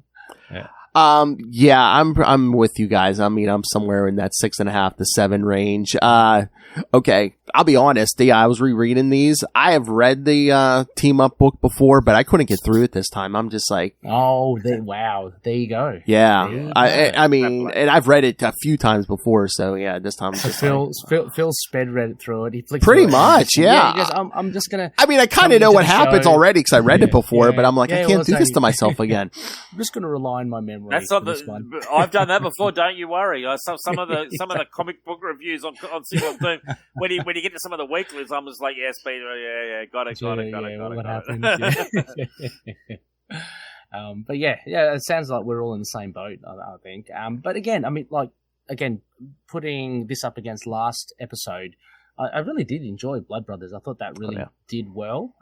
Yeah. I'm with you guys. I mean, I'm somewhere in that 6.5 to 7 range. Okay, I'll be honest. I was rereading these. I have read the team up book before, but I couldn't get through it this time. I'm just like, wow, there you go. Yeah, I mean, and I've read it a few times before, so yeah, this time. Phil sped read it through it. He flicked pretty much, yeah. He goes, I'm just gonna. I mean, I kind of know what happens already because I read it before, but I'm like, I can't do this to myself again. I'm just gonna rely on my memory. That's not I've done that before. Don't you worry. Some of the comic book reviews on Single Doom, when you get to some of the weeklies, I'm just like, yes, Peter, got it. What happened? But yeah, it sounds like we're all in the same boat. I think. But again, I mean, putting this up against last episode, I really did enjoy Blood Brothers. I thought that really did well.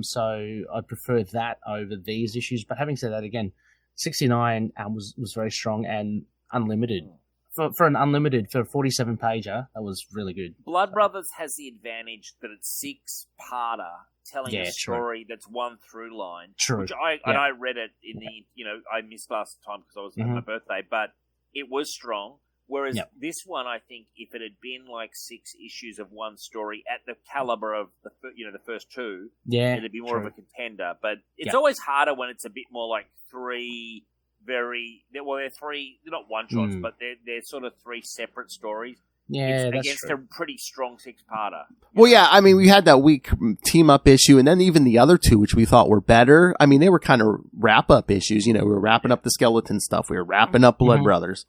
So I prefer that over these issues. But having said that, again, 69 was very strong, and Unlimited. For an Unlimited, for a 47-pager, that was really good. Blood Brothers has the advantage that it's 6-parter telling a story that's one through line. True. Which I read it in the, I missed last time because I was on my birthday, but it was strong. Whereas this one, I think, if it had been like 6 issues of one story at the caliber of the first 2, it'd be more of a contender. But it's always harder when it's a bit more like 3 they're 3, they're not one-shots, but they're sort of 3 separate stories. Yeah, that's against true. a pretty strong 6-parter. Well, yeah, I mean, we had that weak team-up issue, and then even the other 2, which we thought were better, I mean, they were kind of wrap-up issues. We were wrapping up the skeleton stuff. We were wrapping up Blood Brothers.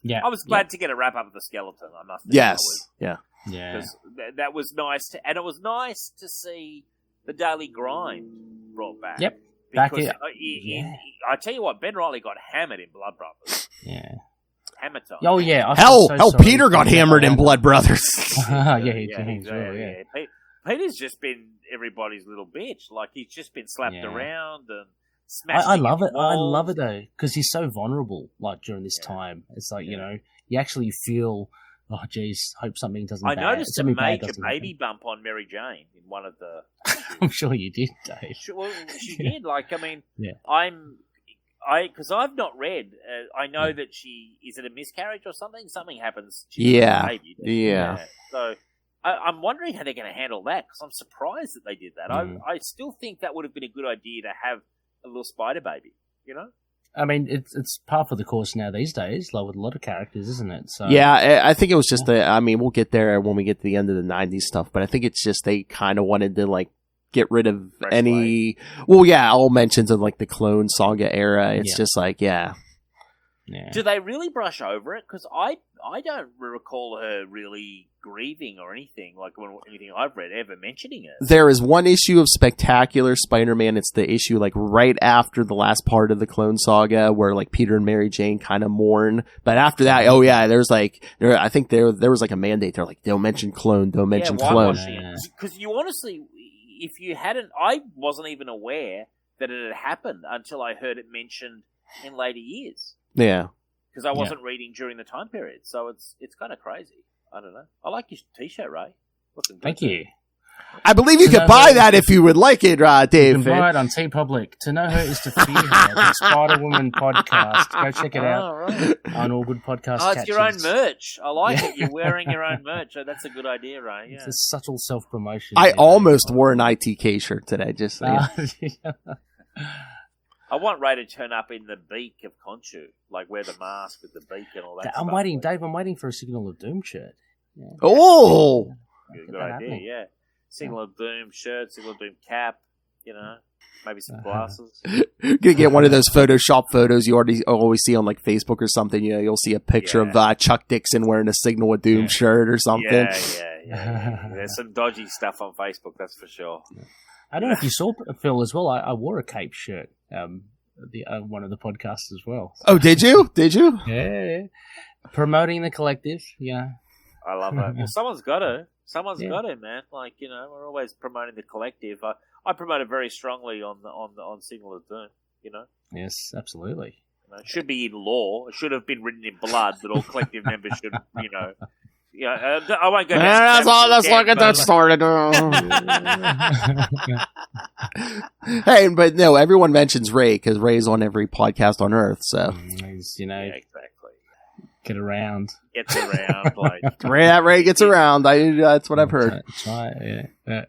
Yeah, I was glad to get a wrap-up of the skeleton, I must admit. Yes, yeah. Because that was nice, and it was nice to see the daily grind brought back. Yep. Because I tell you what, Ben Reilly got hammered in Blood Brothers. Yeah. Oh yeah, I hell, feel so Peter got hammered in Blood Brothers. Peter's just been everybody's little bitch. Like he's just been slapped around and smashed. I love it. I love it though because he's so vulnerable. Like during this time, it's like you know you actually feel. Oh, geez, hope something doesn't. I noticed a major baby bump on Mary Jane in one of the. I'm sure you did, Dave. Well, she did. Like, I mean, because I've not read. I know that is it a miscarriage or something? Something happens. Yeah. So I'm wondering how they're going to handle that because I'm surprised that they did that. I still think that would have been a good idea to have a little spider baby. You know. I mean, it's par for the course now these days, like with a lot of characters, isn't it? So yeah, I think it was just we'll get there when we get to the end of the 90s stuff, but I think it's just they kind of wanted to, like, get rid of any... Well, yeah, all mentions of, like, the Clone Saga era. It's just like, yeah. Do they really brush over it? Because I don't recall her really grieving or anything, like anything I've read ever mentioning it. There is one issue of Spectacular Spider-Man. It's the issue like right after the last part of the Clone Saga where like Peter and Mary Jane kind of mourn. But after that, there's like I think there was like a mandate. They're like, don't mention clone, don't mention clone. Because you honestly, if you hadn't, I wasn't even aware that it had happened until I heard it mentioned in later years. Yeah. Because I wasn't reading during the time period. So it's kind of crazy. I don't know. I like your t-shirt, Ray. Thank you. I believe you could buy that if you would like it, Dave. You can buy it on TeePublic. To know her is to fear her. The Spider-Woman podcast. Go check it out on all good podcast catches. It's your own merch. I like it. You're wearing your own merch. So that's a good idea, Ray. Yeah. It's a subtle self-promotion. I almost wore an ITK shirt today, just saying. I want Ray to turn up in the beak of Khonshu, like wear the mask with the beak and all that. I'm waiting, Dave. I'm waiting for a Signal of Doom shirt. Yeah. Oh, good idea. Yeah, Signal of Doom shirt, Signal of Doom cap. You know, maybe some glasses. Gonna get one of those Photoshop photos you always see on like Facebook or something. You know, you'll see a picture of Chuck Dixon wearing a Signal of Doom shirt or something. Yeah. There's some dodgy stuff on Facebook, that's for sure. I don't know if you saw, Phil, as well. I wore a Cape shirt, one of the podcasts as well. So. Oh, did you? Did you? Yeah. Promoting the collective, yeah. I love it. Well, someone's got to. Someone's got to, man. Like, you know, we're always promoting the collective. I promote it very strongly on Signal of Doom, you know? Yes, absolutely. You know, it should be in law. It should have been written in blood that all collective members should, you know... Yeah, I won't go. Let's look at that story. Hey, but no, everyone mentions Ray because Ray's on every podcast on Earth. So you know, exactly. Gets around, like Ray gets around. That's what I've heard. That's right. Yeah.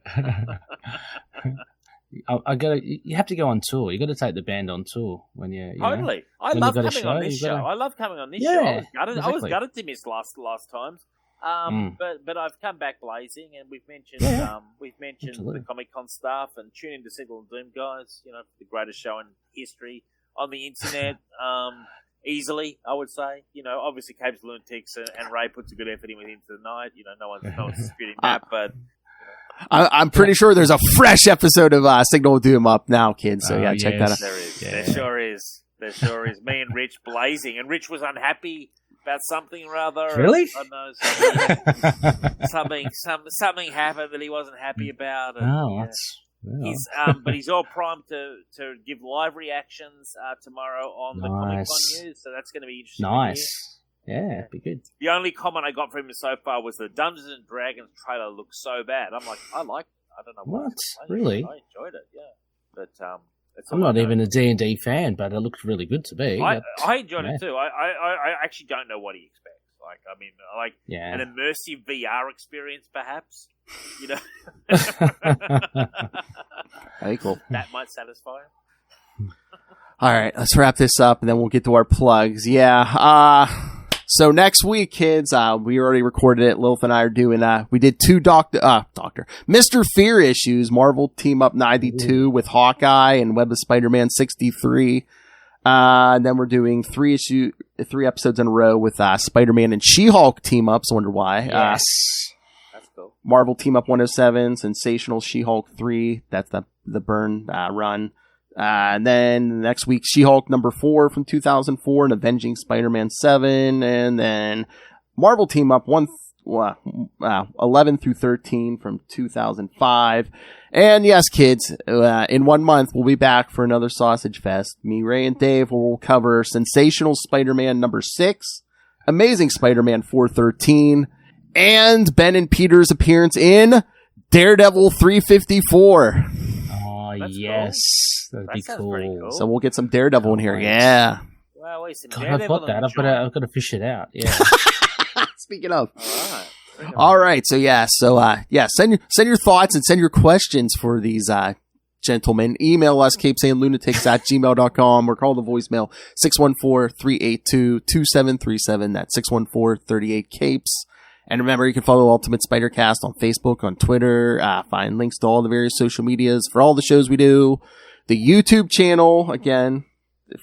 You have to go on tour. You got to take the band on tour when you. Totally. I love coming on this show. I love coming on this show. I was gutted to miss last times. But I've come back blazing, and we've mentioned the Comic Con stuff, and tune into Signal and Doom, guys. You know, the greatest show in history on the internet. Easily, I would say. You know, obviously, Capes Lunatics and Ray puts a good effort in with Into the Night. You know, no one's disputing that, but. I'm pretty sure there's a fresh episode of Signal of Doom up now, kids. So check that out. There is. Yeah. There sure is. Me and Rich blazing, and Rich was unhappy about something or other. Really? I don't know. Something happened that he wasn't happy about. And, but he's all primed to give live reactions tomorrow on the Comic Con News, so that's going to be interesting. Nice. Yeah, be good. The only comment I got from him so far was the Dungeons and Dragons trailer looks so bad. I'm like, I don't know what. Really? I enjoyed it, yeah. But I'm not even a D&D fan, but it looked really good to me. I enjoyed it too. I actually don't know what he expects. Like, I mean, an immersive VR experience, perhaps. You know, very cool. That might satisfy him. All right, let's wrap this up, and then we'll get to our plugs. So next week, kids, we already recorded it. Lilith and I are doing we did two Mr. Fear issues, Marvel Team Up 92 with Hawkeye and Web of Spider-Man 63. And then we're doing three episodes in a row with Spider-Man and She-Hulk Team Ups. I wonder why. Yes. That's cool. Marvel Team Up 107, Sensational She-Hulk 3. That's the Burn run. And then next week, She-Hulk number 4 from 2004 and Avenging Spider-Man 7. And then Marvel Team Up 11 through 13 from 2005. And yes, kids, in 1 month, we'll be back for another Sausage Fest. Me, Ray, and Dave will cover Sensational Spider-Man number 6, Amazing Spider-Man 413, and Ben and Peter's appearance in Daredevil 354. Oh, That's yes. cool. That'd be That sounds pretty cool. So we'll get some Daredevil in here. Nice. Yeah. Well, wait, some God, I've Daredevil got that. and I've got to fish it out. Yeah. Speaking of. All right. Send your thoughts and send your questions for these gentlemen. Email us CapesandLunatics@gmail.com or call the voicemail 614-382-2737. That's 614-38-CAPES. And remember, you can follow Ultimate Spider-Cast on Facebook, on Twitter, find links to all the various social medias for all the shows we do. The YouTube channel, again,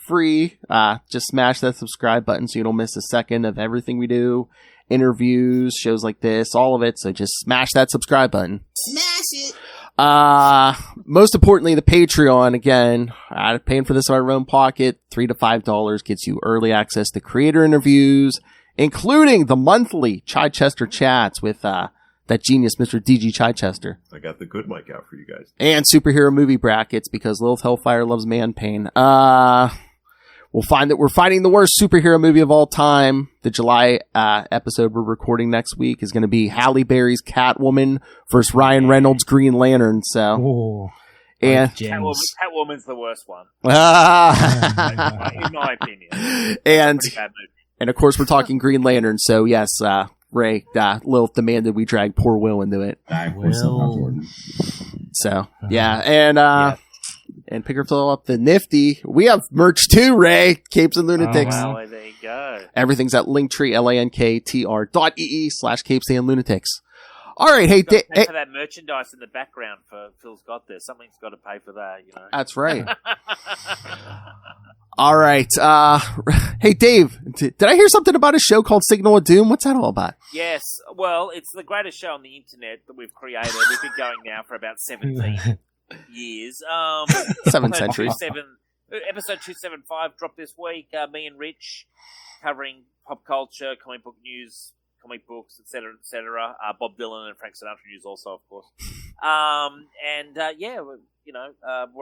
free. Just smash that subscribe button so you don't miss a second of everything we do. Interviews, shows like this, all of it. So just smash that subscribe button. Smash it. Most importantly, the Patreon, again, paying for this out of our own pocket, $3 to $5 gets you early access to creator interviews, including the monthly Chichester chats with, that genius, Mr. DG Chichester. I got the good mic out for you guys. And superhero movie brackets because Lilith Hellfire loves man pain. We'll find that we're fighting the worst superhero movie of all time. The July episode we're recording next week is going to be Halle Berry's Catwoman versus Ryan Reynolds' Green Lantern. So, Oh, and Catwoman's the worst one, in my opinion. and Pretty bad movie. of course we're talking Green Lantern. So yes, Ray, Lilith demanded we drag poor Will into it. So yeah, and pick her up the nifty. We have merch too, Ray. Capes and Lunatics. Oh, wow. Well, there you go. Everything's at Linktree, linktr.ee/Capes&Lunatics. All right, hey, Pay for that merchandise in the background for Phil's got there. Something's got to pay for that, you know. that's right. All right, hey, Dave, did I hear something about a show called Signal of Doom? What's that all about? Yes, well, it's the greatest show on the internet that we've created. We've been going now for about 17 years. 7 centuries. Episode 275 dropped this week. Me and Rich covering pop culture, comic book news, comic books, etc., etc. Bob Dylan and Frank Sinatra news also, of course. We're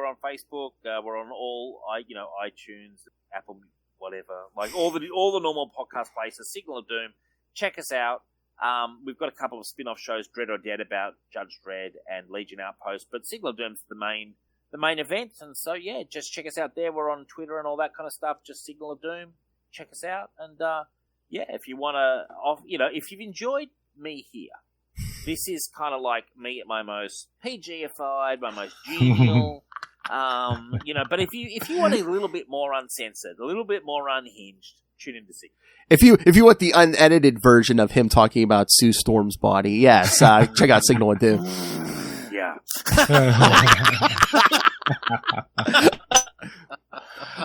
on Facebook. We're on all, iTunes, Apple, whatever, like all the normal podcast places. Signal of Doom. Check us out. We've got a couple of spin-off shows, Dread or Dead, about Judge Dredd and Legion Outpost, but Signal of Doom's the main event, and so yeah, just check us out there. We're on Twitter and all that kind of stuff. Just Signal of Doom. Check us out, and if you want to, if you've enjoyed me here, this is kind of like me at my most PG-ified, my most genial, But if you want a little bit more uncensored, a little bit more unhinged, tune in to Signal. If you want the unedited version of him talking about Sue Storm's body, yes, check out Signal of Doom. Yeah.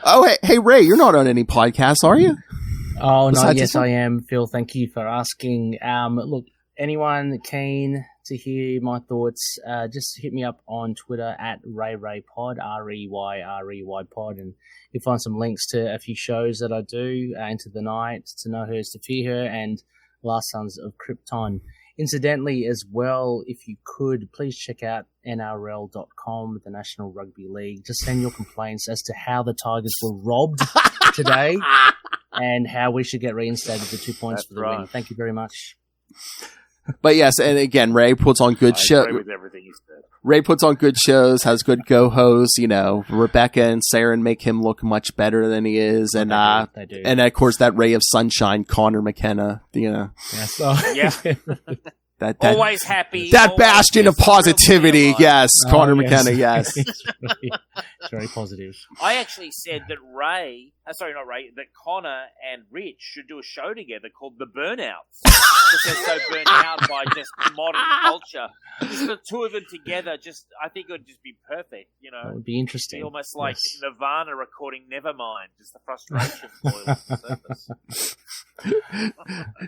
Oh, hey, Ray, you're not on any podcasts, are you? Oh, no, Besides yes, this one? I am. Phil, thank you for asking. Look, anyone keen to hear my thoughts, just hit me up on Twitter at RayRayPod, REYREY Pod, and you'll find some links to a few shows that I do, Into the Night, To Know Her is to Fear Her, and Last Sons of Krypton. Incidentally, as well, if you could, please check out NRL.com, the National Rugby League. Just send your complaints as to how the Tigers were robbed today and how we should get reinstated the 2 points for the win. Thank you very much. But yes, and again, Ray puts on good shows. I agree with everything you said. Ray puts on good shows, has good go-hosts. Rebecca and Saren make him look much better than he is, and They do. and of course that ray of sunshine, Connor McKenna. Yes. Yeah. that Always happy. that always bastion of just positivity. real Yes, Oh, Connor yes. McKenna. Yes. It's very positive. I actually said that that Connor and Rich should do a show together called The Burnouts. Because they're so burnt out by just modern culture. Just the two of them together, I think it would just be perfect, That would be It'd interesting. be almost like Yes. Nirvana recording Nevermind, just the frustration boils to the surface.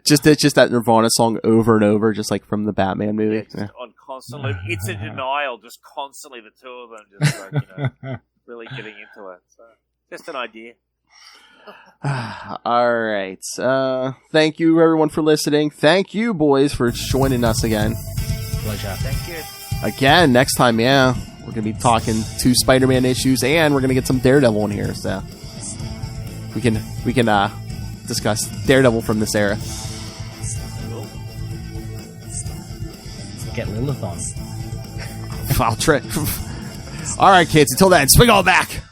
just that Nirvana song over and over, just like from the Batman movie. Just on constantly, it's a denial, just constantly the two of them, just like, really getting into it. So, just an idea. All right. Thank you, everyone, for listening. Thank you, boys, for joining us again. Pleasure. Thank you. Again, next time, we're going to be talking 2 Spider-Man issues, and we're going to get some Daredevil in here, so we can discuss Daredevil from this era. Get Lilith on. I'll try. All right, kids. Until then, swing all back.